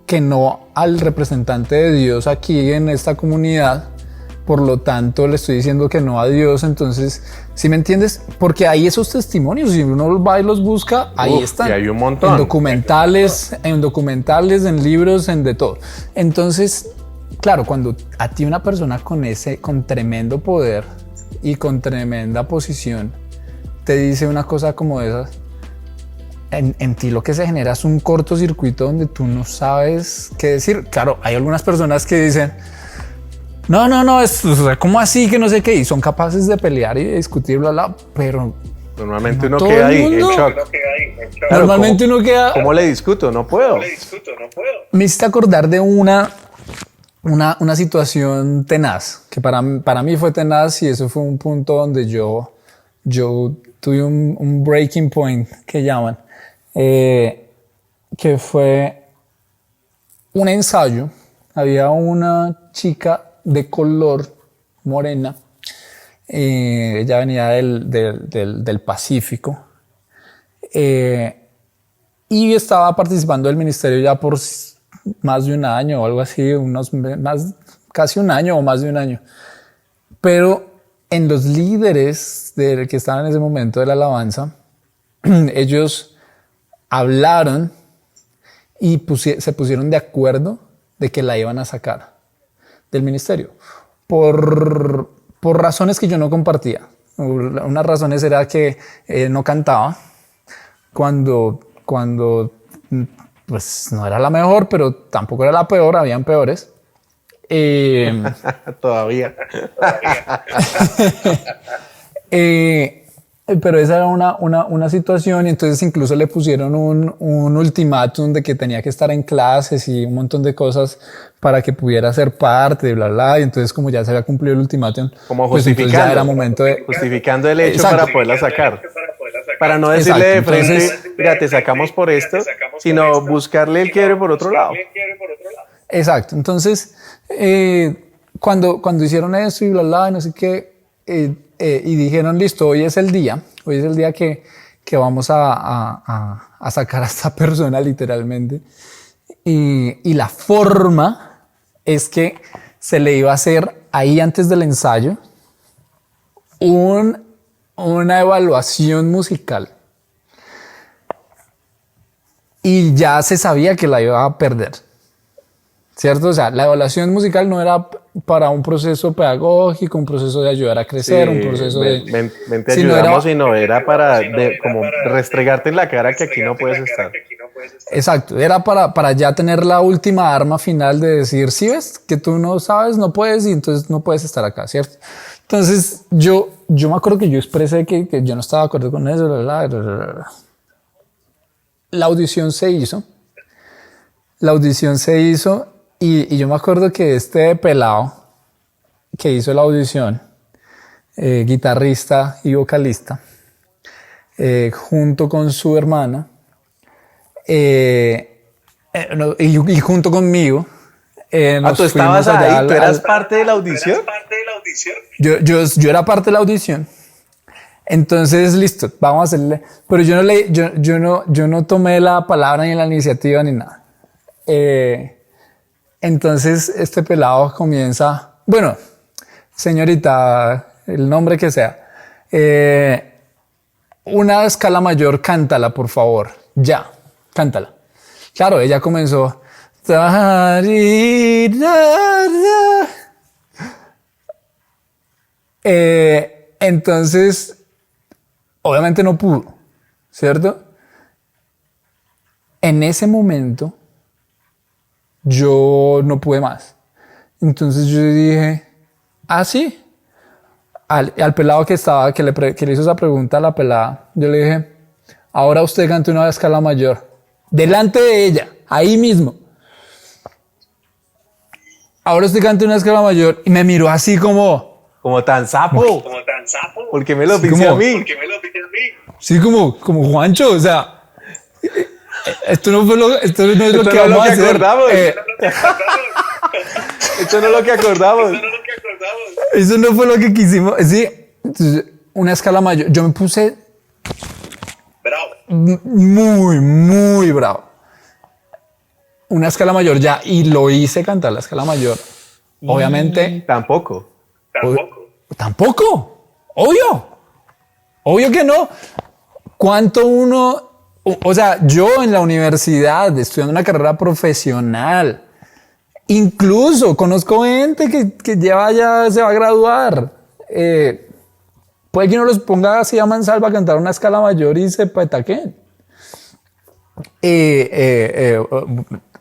que no al representante de Dios aquí en esta comunidad, por lo tanto le estoy diciendo que no a Dios. Entonces, ¿sí me entiendes? Porque hay esos testimonios, si uno va y los busca, ahí están. Y hay un montón. En documentales, en libros, en de todo. Entonces, claro, cuando a ti una persona con tremendo poder y con tremenda posición te dice una cosa como esas, en ti lo que se genera es un cortocircuito donde tú no sabes qué decir. Claro, hay algunas personas que dicen, no, es como así que no sé qué, y son capaces de pelear y de discutir, pero normalmente uno queda ahí en shock. Normalmente uno queda... ¿Cómo le discuto? No puedo. Me hiciste acordar de una situación tenaz, que para mí fue tenaz, y eso fue un punto donde yo tuve un breaking point que llaman, que fue un ensayo. Había una chica de color morena, ella venía del Pacífico, y estaba participando del ministerio ya por más de un año o algo así, casi un año o más de un año. Pero en los líderes que estaban en ese momento de la alabanza, ellos hablaron y se pusieron de acuerdo de que la iban a sacar del ministerio por razones que yo no compartía. Unas razones era que no cantaba cuando pues no era la mejor, pero tampoco era la peor, habían peores. Todavía. Pero esa era una situación y entonces incluso le pusieron un ultimátum de que tenía que estar en clases y un montón de cosas para que pudiera ser parte de bla, bla, y entonces como ya se había cumplido el ultimátum, Como pues entonces justificando, ya era momento de... justificando el hecho Exacto. para poderla sacar. Para no decirle de Exacto, frente, entonces- mira, te sacamos por esto, sino buscarle el quiebre por otro lado. Exacto. Entonces, cuando hicieron eso y bla, bla, no sé qué, y dijeron, listo, hoy es el día que vamos a sacar a esta persona literalmente. Y la forma es que se le iba a hacer ahí antes del ensayo una evaluación musical. Y ya se sabía que la iba a perder. ¿Cierto? O sea, la evaluación musical no era para un proceso pedagógico, un proceso de ayudar a crecer, un proceso de... Ven, te sino ayudamos, sino era para como restregarte en la cara que aquí no puedes estar. Exacto, era para ya tener la última arma final de decir, si ves que tú no sabes, no puedes y entonces no puedes estar acá, ¿cierto? Entonces yo me acuerdo que yo expresé que yo no estaba de acuerdo con eso. La audición se hizo. Y yo me acuerdo que este pelado que hizo la audición, guitarrista y vocalista, junto con su hermana, y junto conmigo, ¿Tú estabas ahí? ¿Tú eras parte de la audición? Yo era parte de la audición. Entonces, listo, vamos a hacerle. Pero yo no tomé la palabra ni la iniciativa ni nada. Entonces, este pelado comienza, bueno, señorita, el nombre que sea, una escala mayor, cántala, por favor. Ya, cántala. Claro, ella comenzó. Entonces, obviamente no pudo, ¿cierto? En ese momento, yo no pude más. Entonces yo dije, sí. Al pelado que le hizo esa pregunta a la pelada, yo le dije, ahora usted cante una escala mayor. Delante de ella, ahí mismo. Ahora usted cante una escala mayor. Y me miró así como... Como tan sapo. ¿Por qué me lo pide a mí? Sí, como Juancho, o sea... Esto no es lo que vamos a hacer. Esto no es lo que acordamos. Eso no fue lo que quisimos. Sí, una escala mayor. Yo me puse bravo. Muy, muy bravo. Una escala mayor ya. Y lo hice cantar la escala mayor. Obviamente. Tampoco. Tampoco. Obvio que no. ¿Cuánto uno... O sea, yo en la universidad, estudiando una carrera profesional, incluso conozco gente que ya se va a graduar. Puede que uno los ponga así a mansalva a cantar una escala mayor y se petaquen.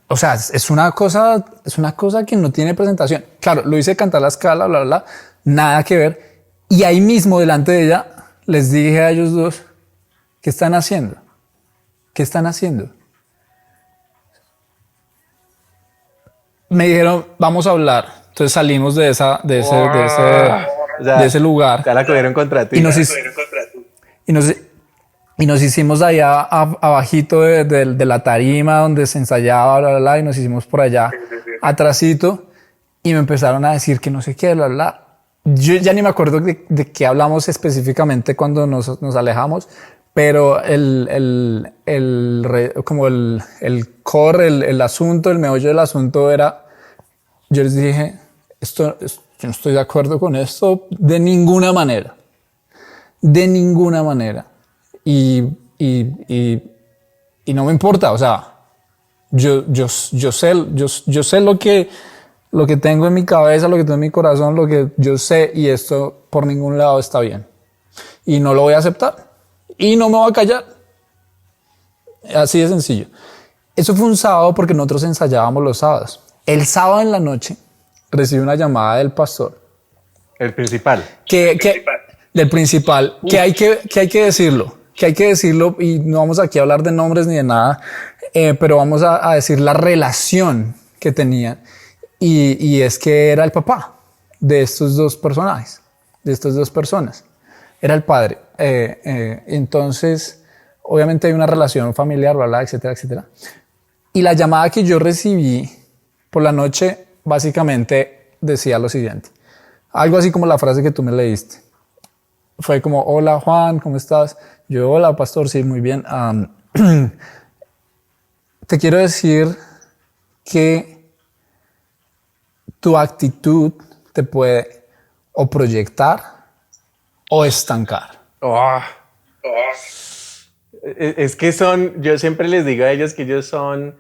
O sea, es una cosa que no tiene presentación. Claro, lo hice cantar la escala, bla, bla, bla, nada que ver. Y ahí mismo, delante de ella, les dije a ellos dos, ¿qué están haciendo? ¿Qué están haciendo? Me dijeron, vamos a hablar. Entonces salimos de ese lugar. Ya la cogieron contra ti. Y nos hicimos allá abajito de la tarima donde se ensayaba, bla, bla, bla, y nos hicimos por allá atrasito y me empezaron a decir que no sé qué, bla, bla. Yo ya ni me acuerdo de qué hablamos específicamente cuando nos alejamos, pero el core, el asunto, el meollo del asunto era, yo les dije, yo no estoy de acuerdo con esto de ninguna manera. De ninguna manera. Y no me importa, o sea, yo sé lo que tengo en mi cabeza, lo que tengo en mi corazón, lo que yo sé, y esto por ningún lado está bien. Y no lo voy a aceptar. Y no me voy a callar. Así de sencillo. Eso fue un sábado porque nosotros ensayábamos los sábados. El sábado en la noche recibe una llamada del pastor. El principal. Del principal, que hay que decirlo. Que hay que decirlo, y no vamos aquí a hablar de nombres ni de nada, pero vamos a decir la relación que tenían. Y es que era el papá de estos dos personajes, de estas dos personas. Era el padre. Entonces, obviamente hay una relación familiar, bla, bla, etcétera, etcétera. Y la llamada que yo recibí por la noche, básicamente decía lo siguiente. Algo así como la frase que tú me leíste. Fue como, hola Juan, ¿cómo estás? Yo, hola pastor, sí, muy bien. Te quiero decir que tu actitud te puede o proyectar o estancar. Es que yo siempre les digo a ellos que ellos son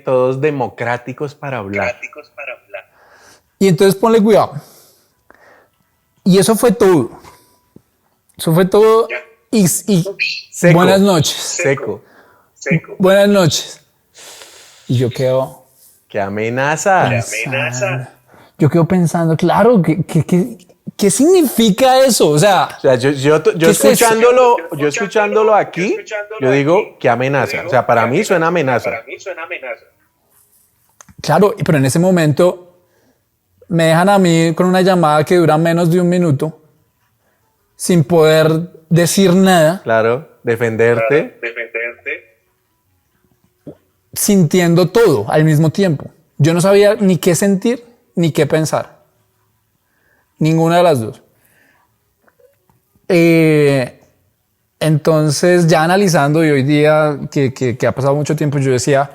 todos democráticos para hablar. Y entonces ponle cuidado. Y eso fue todo. Eso fue todo. Y Seco. Buenas noches. Seco. Buenas noches. Y yo quedo... ¡Qué amenaza! Yo quedo pensando, claro, ¿qué significa eso? O sea, yo escuchándolo aquí, yo digo, ¿qué amenaza? O sea, para mí suena amenaza. Claro, pero en ese momento me dejan a mí con una llamada que dura menos de un minuto, sin poder decir nada. Claro, defenderte. Sintiendo todo al mismo tiempo. Yo no sabía ni qué sentir ni qué pensar. Ninguna de las dos. Entonces, ya analizando, y hoy día que ha pasado mucho tiempo, yo decía,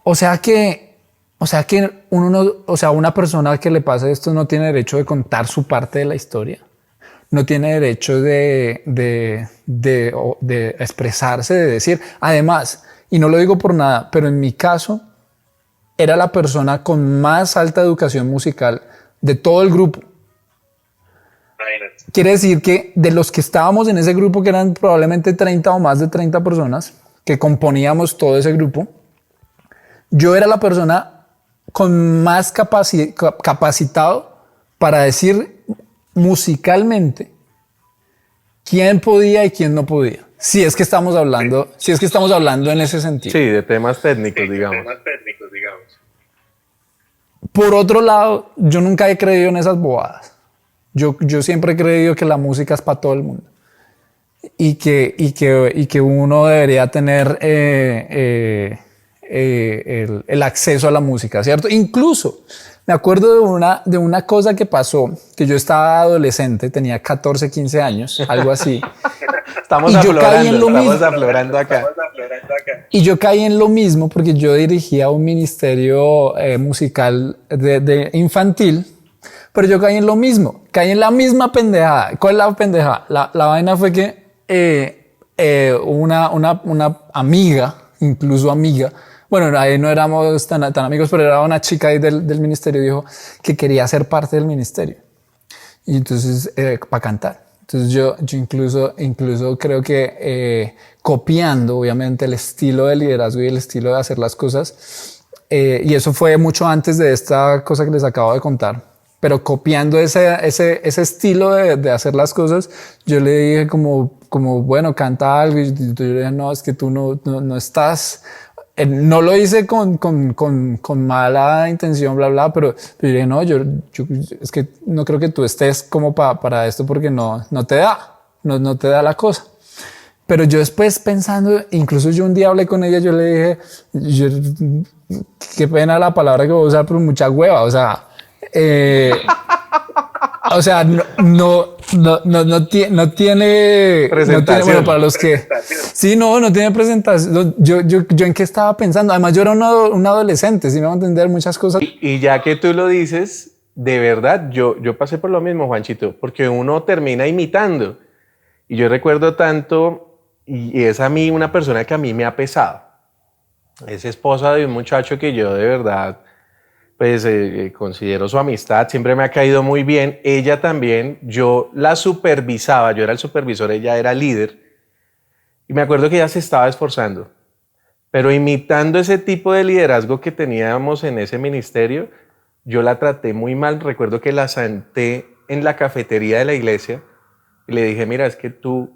o sea que una persona que le pasa esto no tiene derecho de contar su parte de la historia. No tiene derecho de expresarse, de decir. Además, y no lo digo por nada, pero en mi caso, era la persona con más alta educación musical de todo el grupo. Quiere decir que de los que estábamos en ese grupo, que eran probablemente 30 o más de 30 personas, que componíamos todo ese grupo, yo era la persona con más capacitado para decir musicalmente quién podía y quién no podía. Si es que estamos hablando en ese sentido. Sí, de temas técnicos, digamos. Por otro lado, yo nunca he creído en esas bobadas. Yo siempre he creído que la música es para todo el mundo. Y que uno debería tener el acceso a la música, ¿cierto? Incluso me acuerdo de una cosa que pasó, que yo estaba adolescente, tenía 14, 15 años, algo así. Estamos aflorando acá. Y yo caí en lo mismo porque yo dirigía un ministerio musical de infantil, pero yo caí en lo mismo, caí en la misma pendejada. ¿Cuál es la pendejada? La vaina fue que una amiga, incluso amiga, bueno, ahí no éramos tan amigos, pero era una chica ahí del ministerio, dijo que quería ser parte del ministerio. Y entonces, para cantar. Entonces yo incluso creo que copiando, obviamente, el estilo de liderazgo y el estilo de hacer las cosas, y eso fue mucho antes de esta cosa que les acabo de contar, pero copiando ese estilo de hacer las cosas, yo le dije como bueno, canta algo, y yo le dije, no, es que tú no estás... No lo hice con mala intención, bla, bla, pero yo dije, no, yo es que no creo que tú estés como para esto porque no te da la cosa. Pero yo después pensando, incluso yo un día hablé con ella, yo le dije, qué pena la palabra que voy a usar, pero mucha hueva, o sea, no tiene presentación. Bueno, para los que sí, no tiene presentación. Yo en qué estaba pensando. Además, yo era un adolescente, sí me va a entender muchas cosas. Y ya que tú lo dices, de verdad, yo pasé por lo mismo, Juanchito, porque uno termina imitando. Y yo recuerdo tanto, y es a mí una persona que a mí me ha pesado. Es esposa de un muchacho que yo de verdad pues considero su amistad, siempre me ha caído muy bien. Ella también, yo la supervisaba, yo era el supervisor, ella era líder. Y me acuerdo que ella se estaba esforzando, pero imitando ese tipo de liderazgo que teníamos en ese ministerio, yo la traté muy mal. Recuerdo que la senté en la cafetería de la iglesia y le dije, mira, es que tú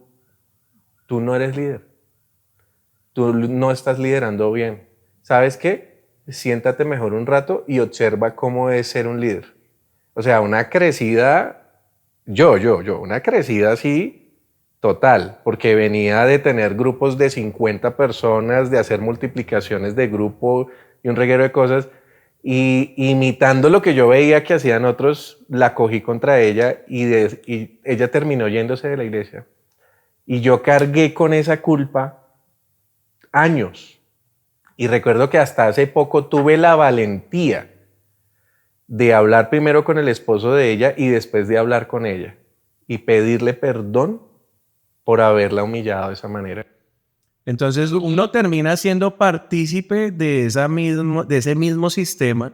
no eres líder. Tú no estás liderando bien. ¿Sabes qué? Siéntate mejor un rato y observa cómo es ser un líder. O sea, una crecida, una crecida así total, porque venía de tener grupos de 50 personas, de hacer multiplicaciones de grupo y un reguero de cosas, y imitando lo que yo veía que hacían otros, la cogí contra ella y ella terminó yéndose de la iglesia. Y yo cargué con esa culpa años. Y recuerdo que hasta hace poco tuve la valentía de hablar primero con el esposo de ella y después de hablar con ella y pedirle perdón por haberla humillado de esa manera. Entonces uno termina siendo partícipe de ese mismo sistema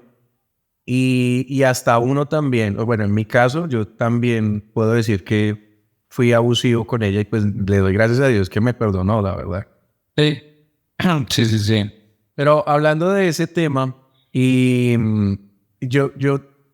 y hasta uno también, o bueno, en mi caso yo también puedo decir que fui abusivo con ella y pues le doy gracias a Dios que me perdonó, la verdad. Sí, sí, sí, sí. Pero hablando de ese tema, y yo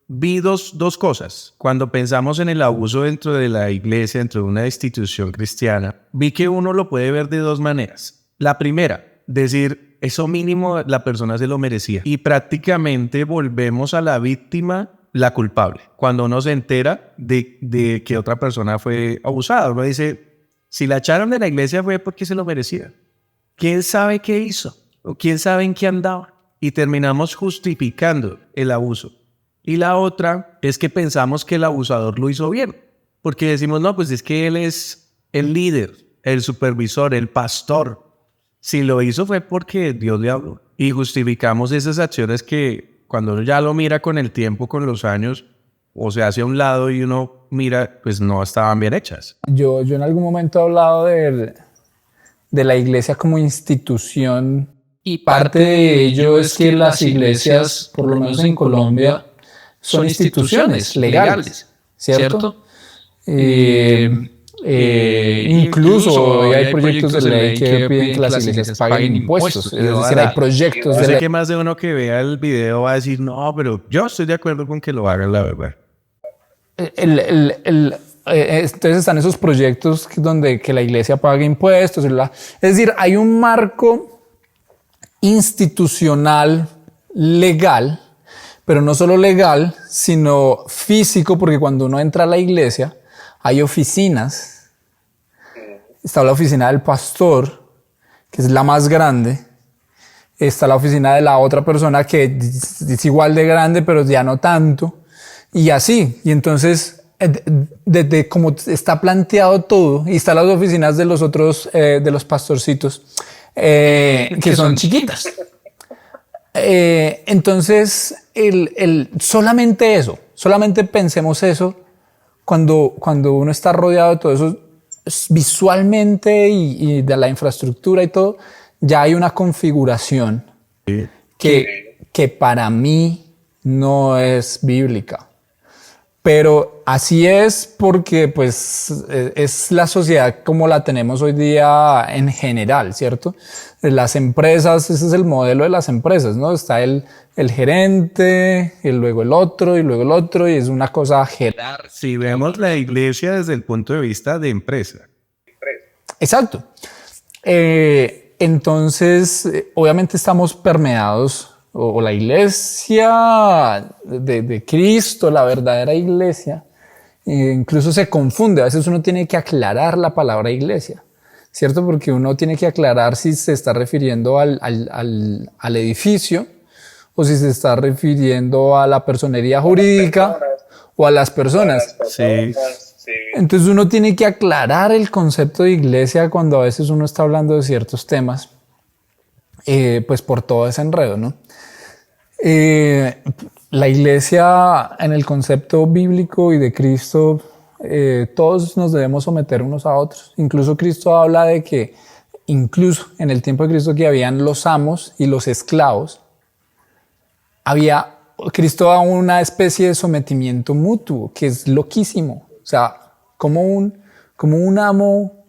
vi dos cosas. Cuando pensamos en el abuso dentro de la iglesia, dentro de una institución cristiana, vi que uno lo puede ver de dos maneras. La primera, decir, eso mínimo la persona se lo merecía. Y prácticamente volvemos a la víctima la culpable. Cuando uno se entera de que otra persona fue abusada, uno dice, si la echaron de la iglesia fue porque se lo merecía. ¿Quién sabe qué hizo? ¿O quién sabe en qué andaba? Y terminamos justificando el abuso. Y la otra es que pensamos que el abusador lo hizo bien. Porque decimos, no, pues es que él es el líder, el supervisor, el pastor. Si lo hizo fue porque Dios le habló. Y justificamos esas acciones que cuando uno ya lo mira con el tiempo, con los años, o se hace a un lado y uno mira, pues no estaban bien hechas. Yo en algún momento he hablado de la iglesia como institución, y parte de ello es que las iglesias, por lo menos en Colombia, son instituciones legales, ¿cierto? Incluso hoy hay proyectos de ley que piden que las iglesias paguen impuestos, es decir, hay proyectos de Sé ley. que más de uno que vea el video va a decir, no, pero yo estoy de acuerdo con que lo hagan, la verdad. Entonces están esos proyectos donde que la iglesia pague impuestos. Es decir, hay un marco institucional legal, pero no solo legal, sino físico, porque cuando uno entra a la iglesia hay oficinas. Está la oficina del pastor, que es la más grande. Está la oficina de la otra persona que es igual de grande, pero ya no tanto. Y así. Y entonces, desde cómo está planteado todo, y están las oficinas de los otros, de los pastorcitos, que son chiquitas. Entonces, solamente pensemos eso cuando uno está rodeado de todo eso visualmente y de la infraestructura y todo, ya hay una configuración que para mí no es bíblica. Pero así es porque pues es la sociedad como la tenemos hoy día en general, ¿cierto? Las empresas, ese es el modelo de las empresas, ¿no? Está el gerente, y luego el otro, y luego el otro, y es una cosa jerárquica. Si vemos la iglesia desde el punto de vista de empresa. Exacto. Entonces, obviamente estamos permeados, o la iglesia de Cristo, la verdadera iglesia, incluso se confunde. A veces uno tiene que aclarar la palabra iglesia, ¿cierto? Porque uno tiene que aclarar si se está refiriendo al edificio o si se está refiriendo a la personería jurídica o a las personas. Sí. Entonces uno tiene que aclarar el concepto de iglesia cuando a veces uno está hablando de ciertos temas, pues por todo ese enredo, ¿no? La iglesia en el concepto bíblico y de Cristo, todos nos debemos someter unos a otros. Incluso Cristo habla de que incluso en el tiempo de Cristo que habían los amos y los esclavos, Cristo daba una especie de sometimiento mutuo que es loquísimo. O sea, como un amo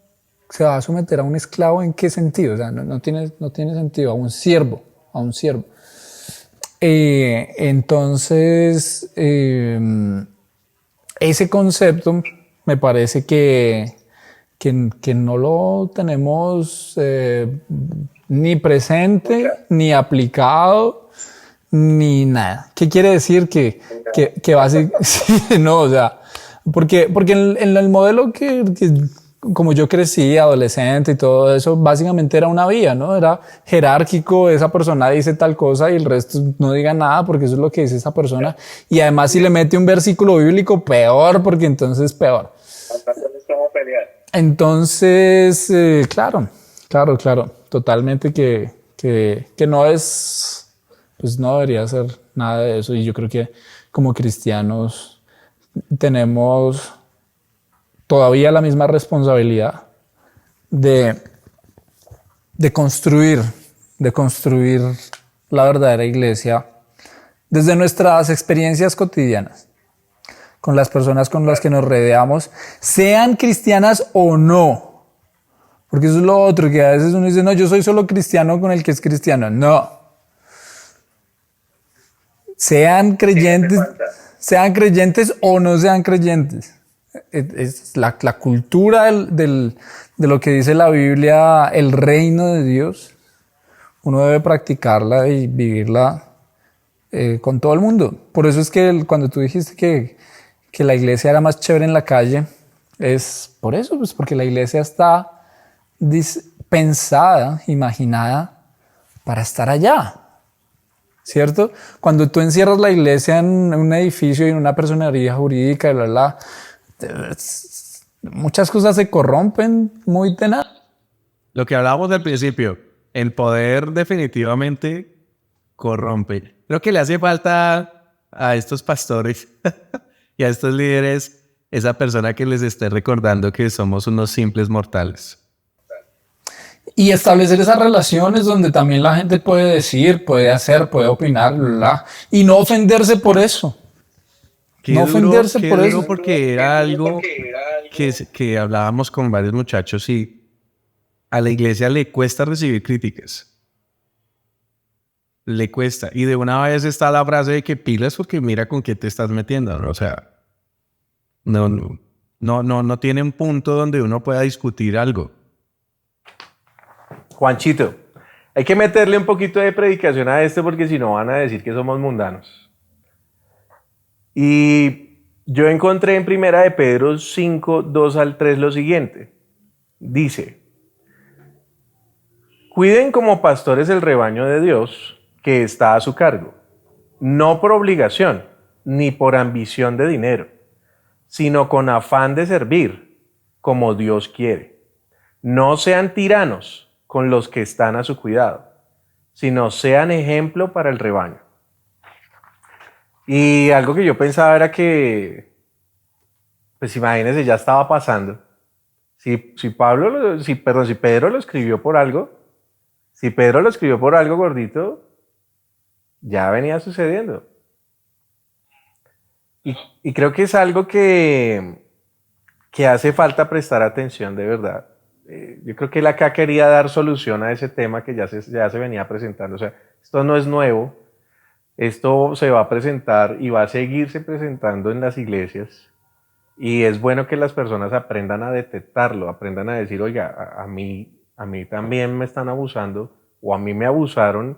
se va a someter a un esclavo, ¿en qué sentido? O sea, no tiene sentido, a un siervo. Entonces, ese concepto me parece que no lo tenemos ni presente, ni aplicado, ni nada. ¿Qué quiere decir? Que básicamente, sí, no, o sea, porque en el modelo que como yo crecí, adolescente y todo eso, básicamente era una vía, ¿no? Era jerárquico, esa persona dice tal cosa y el resto no diga nada porque eso es lo que dice esa persona. Y además si le mete un versículo bíblico, peor, porque entonces peor. Entonces, claro, totalmente que no es, pues no debería ser nada de eso. Y yo creo que como cristianos tenemos todavía la misma responsabilidad de construir la verdadera iglesia desde nuestras experiencias cotidianas, con las personas con las que nos rodeamos, sean cristianas o no. Porque eso es lo otro, que a veces uno dice, no, yo soy solo cristiano con el que es cristiano. No. Sean creyentes o no sean creyentes. Es la cultura de lo que dice la Biblia, el reino de Dios. Uno debe practicarla y vivirla con todo el mundo. Por eso es que cuando tú dijiste que la iglesia era más chévere en la calle, es por eso, pues porque la iglesia está pensada, imaginada para estar allá, ¿cierto? Cuando tú encierras la iglesia en un edificio y en una personería jurídica, bla, bla, muchas cosas se corrompen muy tenaz. Lo que hablábamos al principio, el poder definitivamente corrompe. Creo que le hace falta a estos pastores y a estos líderes esa persona que les esté recordando que somos unos simples mortales. Y establecer esas relaciones donde también la gente puede decir, puede hacer, puede opinar, bla, bla, y no ofenderse por eso. No ofenderse por eso. Porque era algo que hablábamos con varios muchachos y a la iglesia le cuesta recibir críticas. Le cuesta. Y de una vez está la frase de que pilas porque mira con qué te estás metiendo, ¿no? O sea, no tiene un punto donde uno pueda discutir algo. Juanchito, hay que meterle un poquito de predicación a esto porque si no van a decir que somos mundanos. Y yo encontré en Primera de Pedro 5, 2 al 3 lo siguiente. Dice, cuiden como pastores el rebaño de Dios que está a su cargo, no por obligación ni por ambición de dinero, sino con afán de servir como Dios quiere. No sean tiranos con los que están a su cuidado, sino sean ejemplo para el rebaño. Y algo que yo pensaba era que, pues imagínense, ya estaba pasando. Si Pedro lo escribió por algo, gordito, ya venía sucediendo. Y creo que es algo que hace falta prestar atención de verdad. Yo creo que él acá quería dar solución a ese tema que ya se venía presentando. O sea, esto no es nuevo. Esto se va a presentar y va a seguirse presentando en las iglesias. Y es bueno que las personas aprendan a detectarlo, aprendan a decir, oiga, a mí también me están abusando o a mí me abusaron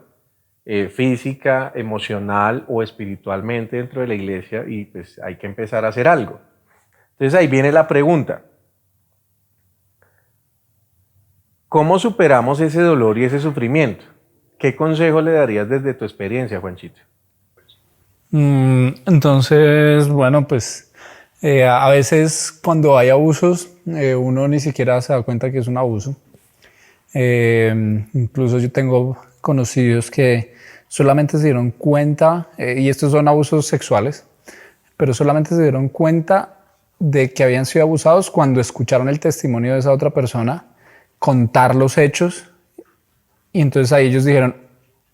física, emocional o espiritualmente dentro de la iglesia y pues hay que empezar a hacer algo. Entonces ahí viene la pregunta. ¿Cómo superamos ese dolor y ese sufrimiento? ¿Qué consejo le darías desde tu experiencia, Juanchito? Entonces, bueno, pues a veces cuando hay abusos, uno ni siquiera se da cuenta que es un abuso. Incluso yo tengo conocidos que solamente se dieron cuenta, y estos son abusos sexuales, pero solamente se dieron cuenta de que habían sido abusados cuando escucharon el testimonio de esa otra persona contar los hechos y entonces ahí ellos dijeron,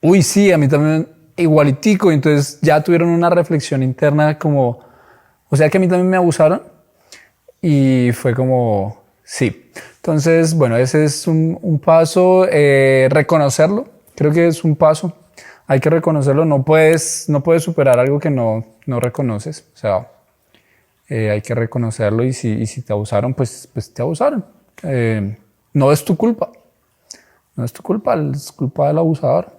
uy, sí, a mí también igualitico, y entonces ya tuvieron una reflexión interna como, o sea que a mí también me abusaron, y fue como, sí. Entonces, bueno, ese es un paso, reconocerlo, creo que es un paso. hay que reconocerlo. No puedes superar algo que no reconoces. O sea, hay que reconocerlo y si te abusaron, pues te abusaron. No es tu culpa. No es tu culpa, es culpa del abusador.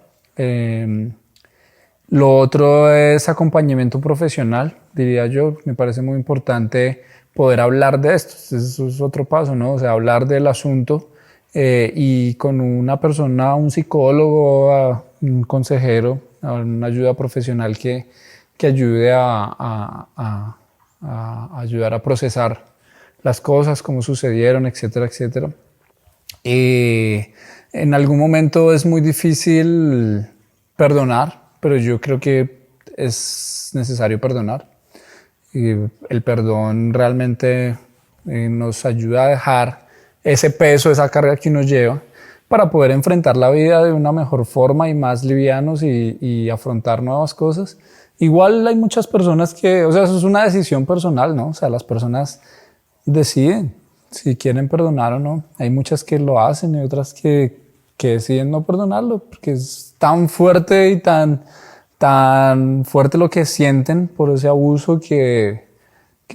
Lo otro es acompañamiento profesional, diría yo. Me parece muy importante poder hablar de esto. Eso es otro paso, ¿no? O sea, hablar del asunto y con una persona, un psicólogo, un consejero, una ayuda profesional que ayude a ayudar a procesar las cosas, cómo sucedieron, etcétera, etcétera. En algún momento es muy difícil perdonar, pero yo creo que es necesario perdonar. El perdón realmente nos ayuda a dejar ese peso, esa carga que uno lleva para poder enfrentar la vida de una mejor forma y más livianos y afrontar nuevas cosas. Igual hay muchas personas que, o sea, eso es una decisión personal, ¿no? O sea, las personas deciden si quieren perdonar o no. Hay muchas que lo hacen y otras que deciden no perdonarlo porque es tan fuerte y tan fuerte lo que sienten por ese abuso que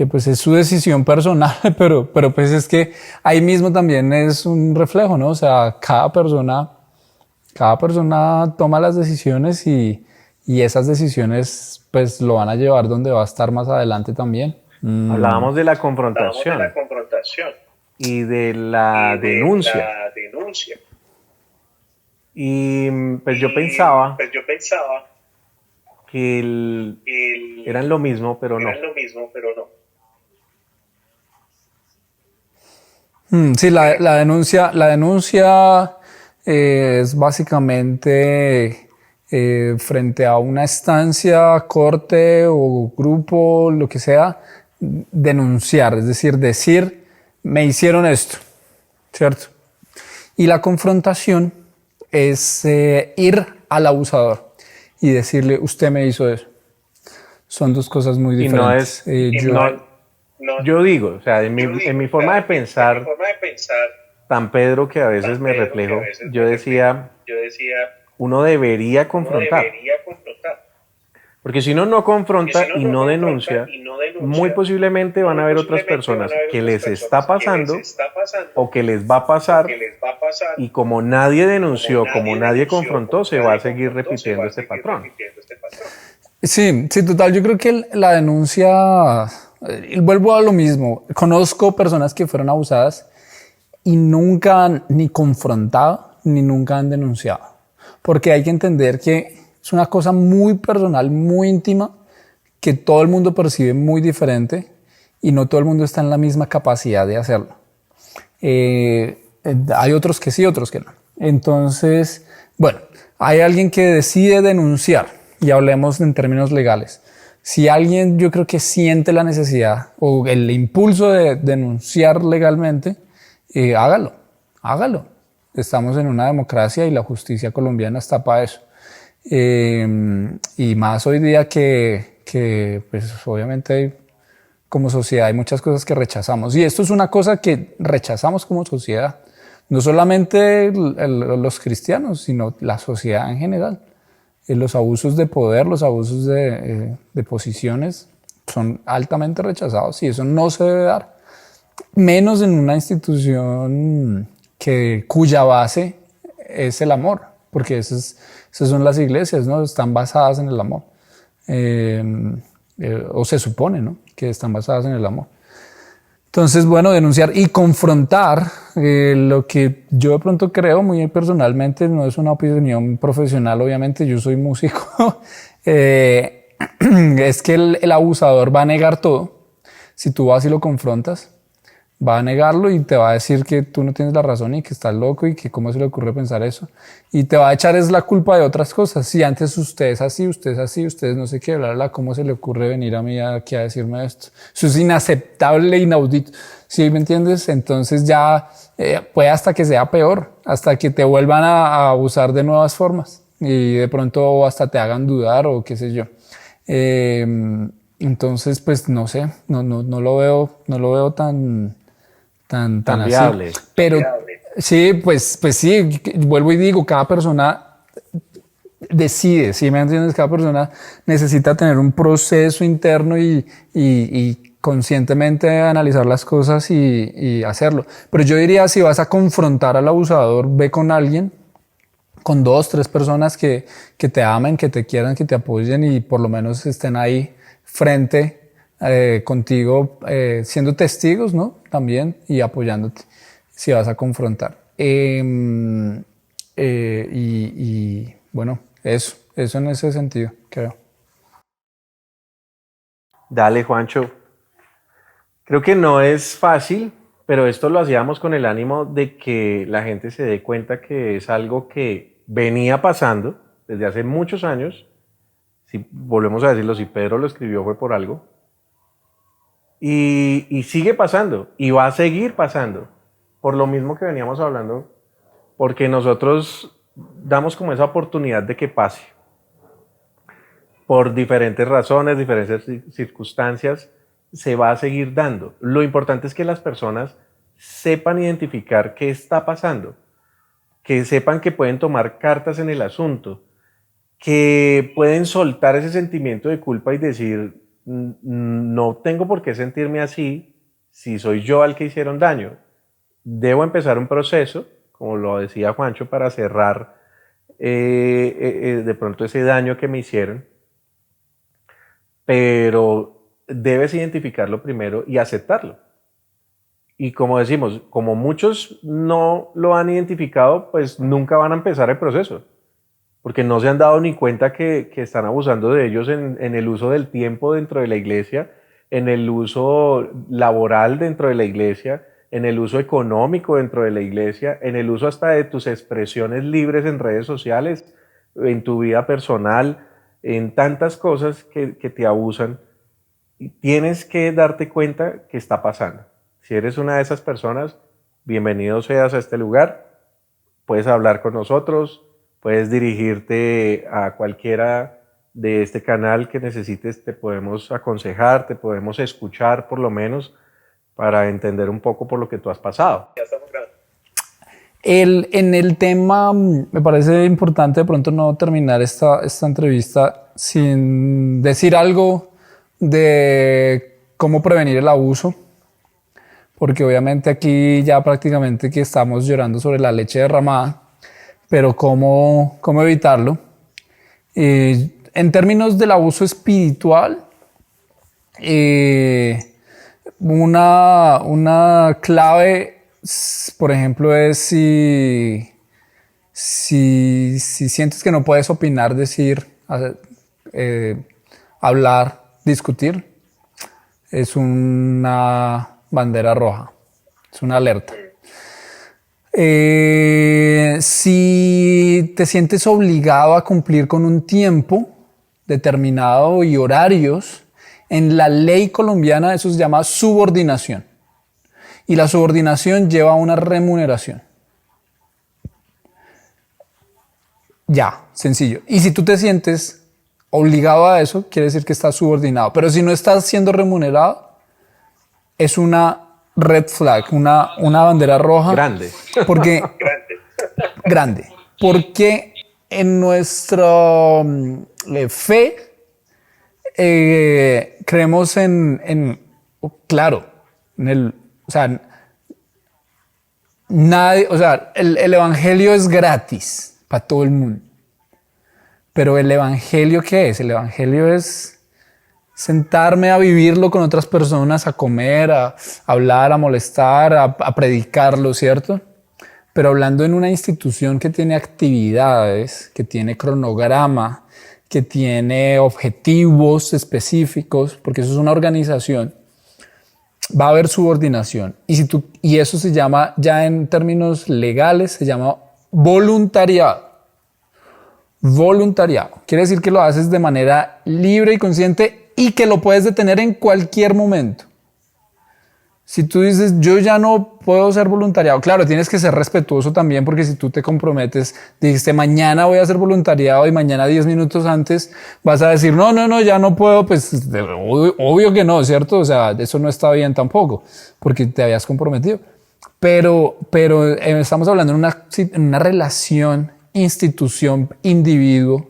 pues es su decisión personal, pero pues es que ahí mismo también es un reflejo, ¿no? O sea, cada persona toma las decisiones y esas decisiones pues lo van a llevar donde va a estar más adelante también. Hablábamos de la confrontación y de la denuncia. Y pues yo pensaba que eran lo mismo, pero no. Sí, la denuncia es básicamente frente a una estancia, corte o grupo, lo que sea, denunciar, es decir, me hicieron esto, ¿cierto? Y la confrontación es ir al abusador y decirle, usted me hizo eso. Son dos cosas muy diferentes. Yo digo, o sea, en mi forma de pensar, tan Pedro que a veces me reflejo, yo decía, uno debería confrontar. Porque si uno no confronta y no denuncia, muy posiblemente van a haber otras personas que les está pasando o que les va a pasar, y como nadie denunció, como nadie confrontó, se va a seguir repitiendo este patrón. Sí, total. Yo creo que la denuncia, vuelvo a lo mismo. Conozco personas que fueron abusadas y nunca han ni confrontado ni nunca han denunciado. Porque hay que entender que es una cosa muy personal, muy íntima, que todo el mundo percibe muy diferente y no todo el mundo está en la misma capacidad de hacerlo. Hay otros que sí, otros que no. Entonces, bueno, hay alguien que decide denunciar y hablemos en términos legales. Si alguien, yo creo que siente la necesidad o el impulso de denunciar legalmente, hágalo. Estamos en una democracia y la justicia colombiana está para eso. Y más hoy día que pues obviamente como sociedad hay muchas cosas que rechazamos. Y esto es una cosa que rechazamos como sociedad. No solamente los cristianos, sino la sociedad en general. Los abusos de poder, los abusos de posiciones son altamente rechazados y eso no se debe dar. Menos en una institución cuya base es el amor, porque esas son las iglesias, ¿no? Están basadas en el amor. O se supone, ¿no? Que están basadas en el amor. Entonces, bueno, denunciar y confrontar lo que yo de pronto creo muy personalmente, no es una opinión profesional, obviamente, yo soy músico, es que el abusador va a negar todo. Si tú vas y lo confrontas, va a negarlo y te va a decir que tú no tienes la razón y que estás loco y que cómo se le ocurre pensar eso. Y te va a echar es la culpa de otras cosas. Si antes usted es así, ustedes no sé qué, bla, bla, ¿cómo se le ocurre venir a mí aquí a decirme esto? Eso es inaceptable, inaudito. ¿Sí me entiendes? Entonces ya puede hasta que sea peor, hasta que te vuelvan a abusar de nuevas formas y de pronto hasta te hagan dudar o qué sé yo. Entonces, pues no sé, no lo veo tan viable. Pero sí, pues sí, vuelvo y digo, cada persona decide, ¿sí me entiendes? Cada persona necesita tener un proceso interno y conscientemente analizar las cosas y hacerlo. Pero yo diría, si vas a confrontar al abusador, ve con alguien, con 2, 3 personas que te amen, que te quieran, que te apoyen y por lo menos estén ahí frente contigo, siendo testigos, ¿no? También, y apoyándote si vas a confrontar. Bueno, eso en ese sentido, creo. Dale, Juancho. Creo que no es fácil, pero esto lo hacíamos con el ánimo de que la gente se dé cuenta que es algo que venía pasando desde hace muchos años. Si volvemos a decirlo, si Pedro lo escribió fue por algo. Y sigue pasando, y va a seguir pasando, por lo mismo que veníamos hablando, porque nosotros damos como esa oportunidad de que pase. Por diferentes razones, diferentes circunstancias, se va a seguir dando. Lo importante es que las personas sepan identificar qué está pasando, que sepan que pueden tomar cartas en el asunto, que pueden soltar ese sentimiento de culpa y decir, no tengo por qué sentirme así si soy yo al que hicieron daño. Debo empezar un proceso, como lo decía Juancho, para cerrar de pronto ese daño que me hicieron, pero debes identificarlo primero y aceptarlo. Y como decimos, como muchos no lo han identificado, pues nunca van a empezar el proceso, porque no se han dado ni cuenta que están abusando de ellos en el uso del tiempo dentro de la iglesia, en el uso laboral dentro de la iglesia, en el uso económico dentro de la iglesia, en el uso hasta de tus expresiones libres en redes sociales, en tu vida personal, en tantas cosas que te abusan. Y tienes que darte cuenta que está pasando. Si eres una de esas personas, bienvenido seas a este lugar. Puedes hablar con nosotros, puedes dirigirte a cualquiera de este canal que necesites, te podemos aconsejar, te podemos escuchar por lo menos para entender un poco por lo que tú has pasado. En el tema, me parece importante de pronto no terminar esta entrevista sin decir algo de cómo prevenir el abuso, porque obviamente aquí ya prácticamente que estamos llorando sobre la leche derramada, pero cómo evitarlo. En términos del abuso espiritual, una clave, por ejemplo, es si sientes que no puedes opinar, decir, hablar, discutir, es una bandera roja, es una alerta. Si te sientes obligado a cumplir con un tiempo determinado y horarios, en la ley colombiana eso se llama subordinación. Y la subordinación lleva a una remuneración. Ya, sencillo. Y si tú te sientes obligado a eso, quiere decir que estás subordinado. Pero si no estás siendo remunerado, es una red flag, una bandera roja. Grande. Porque, grande. Porque en nuestra fe creemos claro, o sea, el evangelio es gratis para todo el mundo. Pero el evangelio, ¿qué es? El evangelio es sentarme a vivirlo con otras personas, a comer, a hablar, a molestar, a predicarlo, ¿cierto? Pero hablando en una institución que tiene actividades, que tiene cronograma, que tiene objetivos específicos, porque eso es una organización, va a haber subordinación. Y eso se llama, ya en términos legales, se llama voluntariado. Voluntariado. Quiere decir que lo haces de manera libre y consciente y que lo puedes detener en cualquier momento. Si tú dices, yo ya no puedo ser voluntariado, claro, tienes que ser respetuoso también, porque si tú te comprometes, dijiste, mañana voy a hacer voluntariado y mañana 10 minutos antes vas a decir, no, ya no puedo, pues obvio que no, ¿cierto? O sea, eso no está bien tampoco, porque te habías comprometido. Pero estamos hablando en una relación, institución, individuo,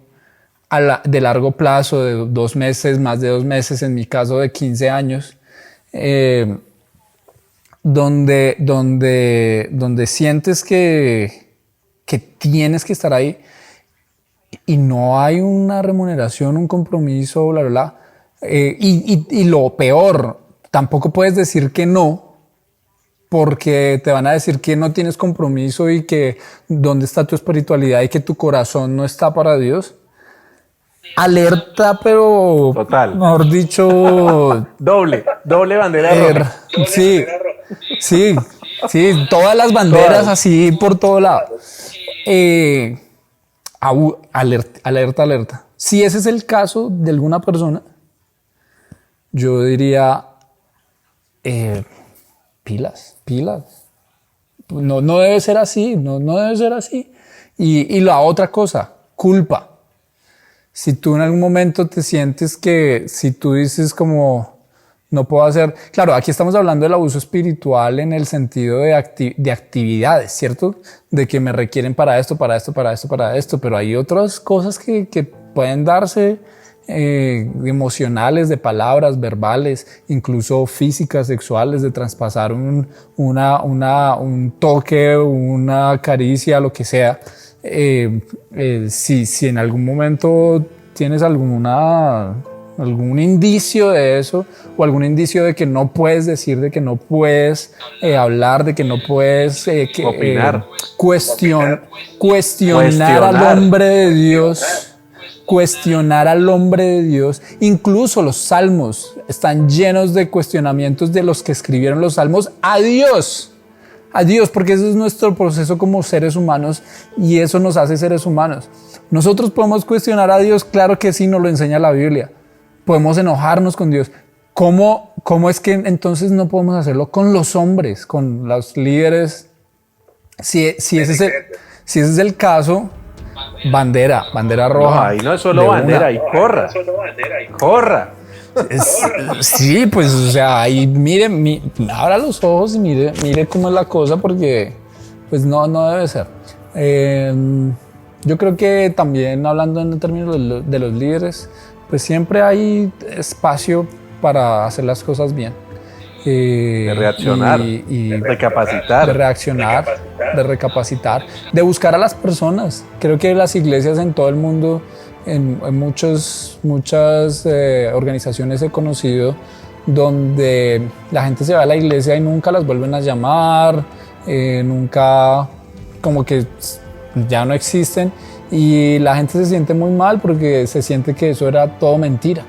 de largo plazo, de 2 meses, más de 2 meses, en mi caso de 15 años, donde sientes que tienes que estar ahí y no hay una remuneración, un compromiso, bla, bla, bla. Y lo peor, tampoco puedes decir que no, porque te van a decir que no tienes compromiso y que dónde está tu espiritualidad y que tu corazón no está para Dios. Alerta, pero Total. mejor dicho, Doble bandera roja. sí, todas las banderas así por todo lado. Alerta. Si ese es el caso de alguna persona, yo diría, pilas. No debe ser así, no debe ser así. Y la otra cosa, culpa. Si tú en algún momento te sientes que si tú dices como no puedo hacer, claro, aquí estamos hablando del abuso espiritual en el sentido de actividades, ¿cierto? De que me requieren para esto, pero hay otras cosas que pueden darse emocionales, de palabras, verbales, incluso físicas, sexuales, de traspasar un toque, una caricia, lo que sea. Si en algún momento tienes algún indicio de eso o algún indicio de que no puedes decir, de que no puedes hablar, de que no puedes opinar, cuestionar al hombre de Dios, incluso los salmos están llenos de cuestionamientos de los que escribieron los salmos a Dios, porque ese es nuestro proceso como seres humanos y eso nos hace seres humanos. Nosotros podemos cuestionar a Dios, claro que sí, nos lo enseña la Biblia. Podemos enojarnos con Dios. ¿Cómo es que entonces no podemos hacerlo con los hombres, con los líderes? Si ese es el caso, bandera roja. No, ahí no es solo bandera, ahí corra. Sí, pues, o sea, ahí mire, abra los ojos y mire cómo es la cosa, porque pues no debe ser. Yo creo que también hablando en términos de los líderes, pues siempre hay espacio para hacer las cosas bien. De reaccionar, de recapacitar, de buscar a las personas. Creo que las iglesias en todo el mundo, en muchas organizaciones he conocido donde la gente se va a la iglesia y nunca las vuelven a llamar, nunca, como que ya no existen, y la gente se siente muy mal porque se siente que eso era todo mentira,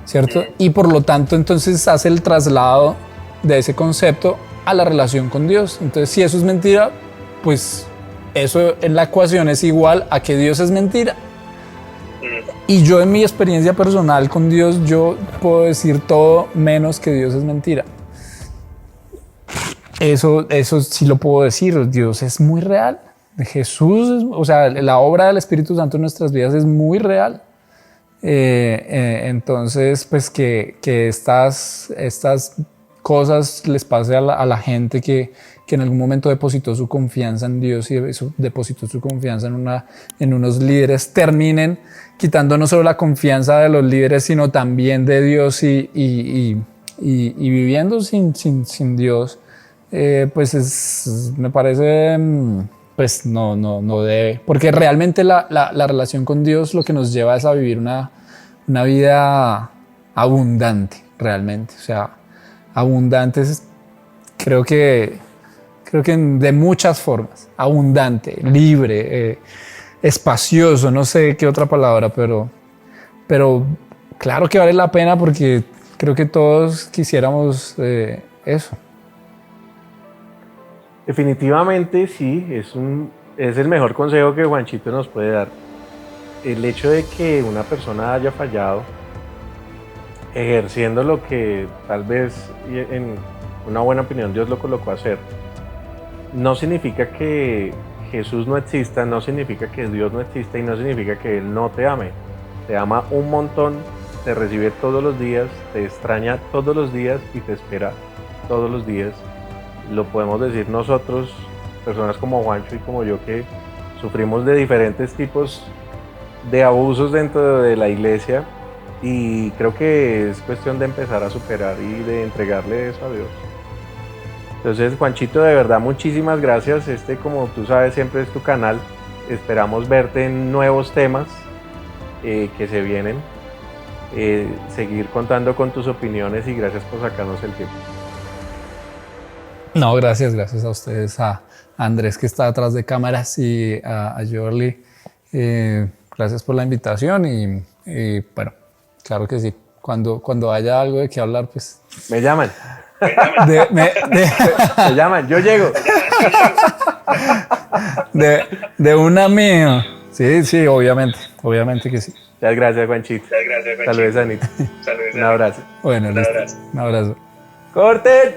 ¿cierto? Y por lo tanto entonces hace el traslado de ese concepto a la relación con Dios. Entonces, si eso es mentira, pues eso en la ecuación es igual a que Dios es mentira. Y yo en mi experiencia personal con Dios, yo puedo decir todo menos que Dios es mentira. Eso sí lo puedo decir, Dios es muy real. Jesús, o sea, la obra del Espíritu Santo en nuestras vidas es muy real. Entonces, pues que estas cosas les pase a la gente que en algún momento depositó su confianza en Dios y depositó su confianza en unos líderes, terminen quitando no solo la confianza de los líderes, sino también de Dios y viviendo sin Dios, pues me parece, pues no debe, porque realmente la relación con Dios lo que nos lleva es a vivir una vida abundante, realmente, o sea, abundante creo que de muchas formas, abundante, libre, espacioso, no sé qué otra palabra, pero claro que vale la pena porque creo que todos quisiéramos eso. Definitivamente sí, es el mejor consejo que Juanchito nos puede dar. El hecho de que una persona haya fallado ejerciendo lo que tal vez en una buena opinión Dios lo colocó a hacer, no significa que Jesús no exista, no significa que Dios no exista y no significa que Él no te ame. Te ama un montón, te recibe todos los días, te extraña todos los días y te espera todos los días. Lo podemos decir nosotros, personas como Juancho y como yo, que sufrimos de diferentes tipos de abusos dentro de la iglesia y creo que es cuestión de empezar a superar y de entregarle eso a Dios. Entonces, Juanchito, de verdad, muchísimas gracias. Como tú sabes, siempre es tu canal. Esperamos verte en nuevos temas que se vienen. Seguir contando con tus opiniones y gracias por sacarnos el tiempo. No, gracias a ustedes, a Andrés que está atrás de cámaras y a Jorli. Gracias por la invitación y bueno, claro que sí. Cuando haya algo de qué hablar, pues... Me llaman. Me llaman, yo llego. De una mía. Sí, obviamente que sí. Muchas gracias, Juanchito. Saludos, Anita. Un abrazo. Bueno, listo. Un abrazo. ¡Corten!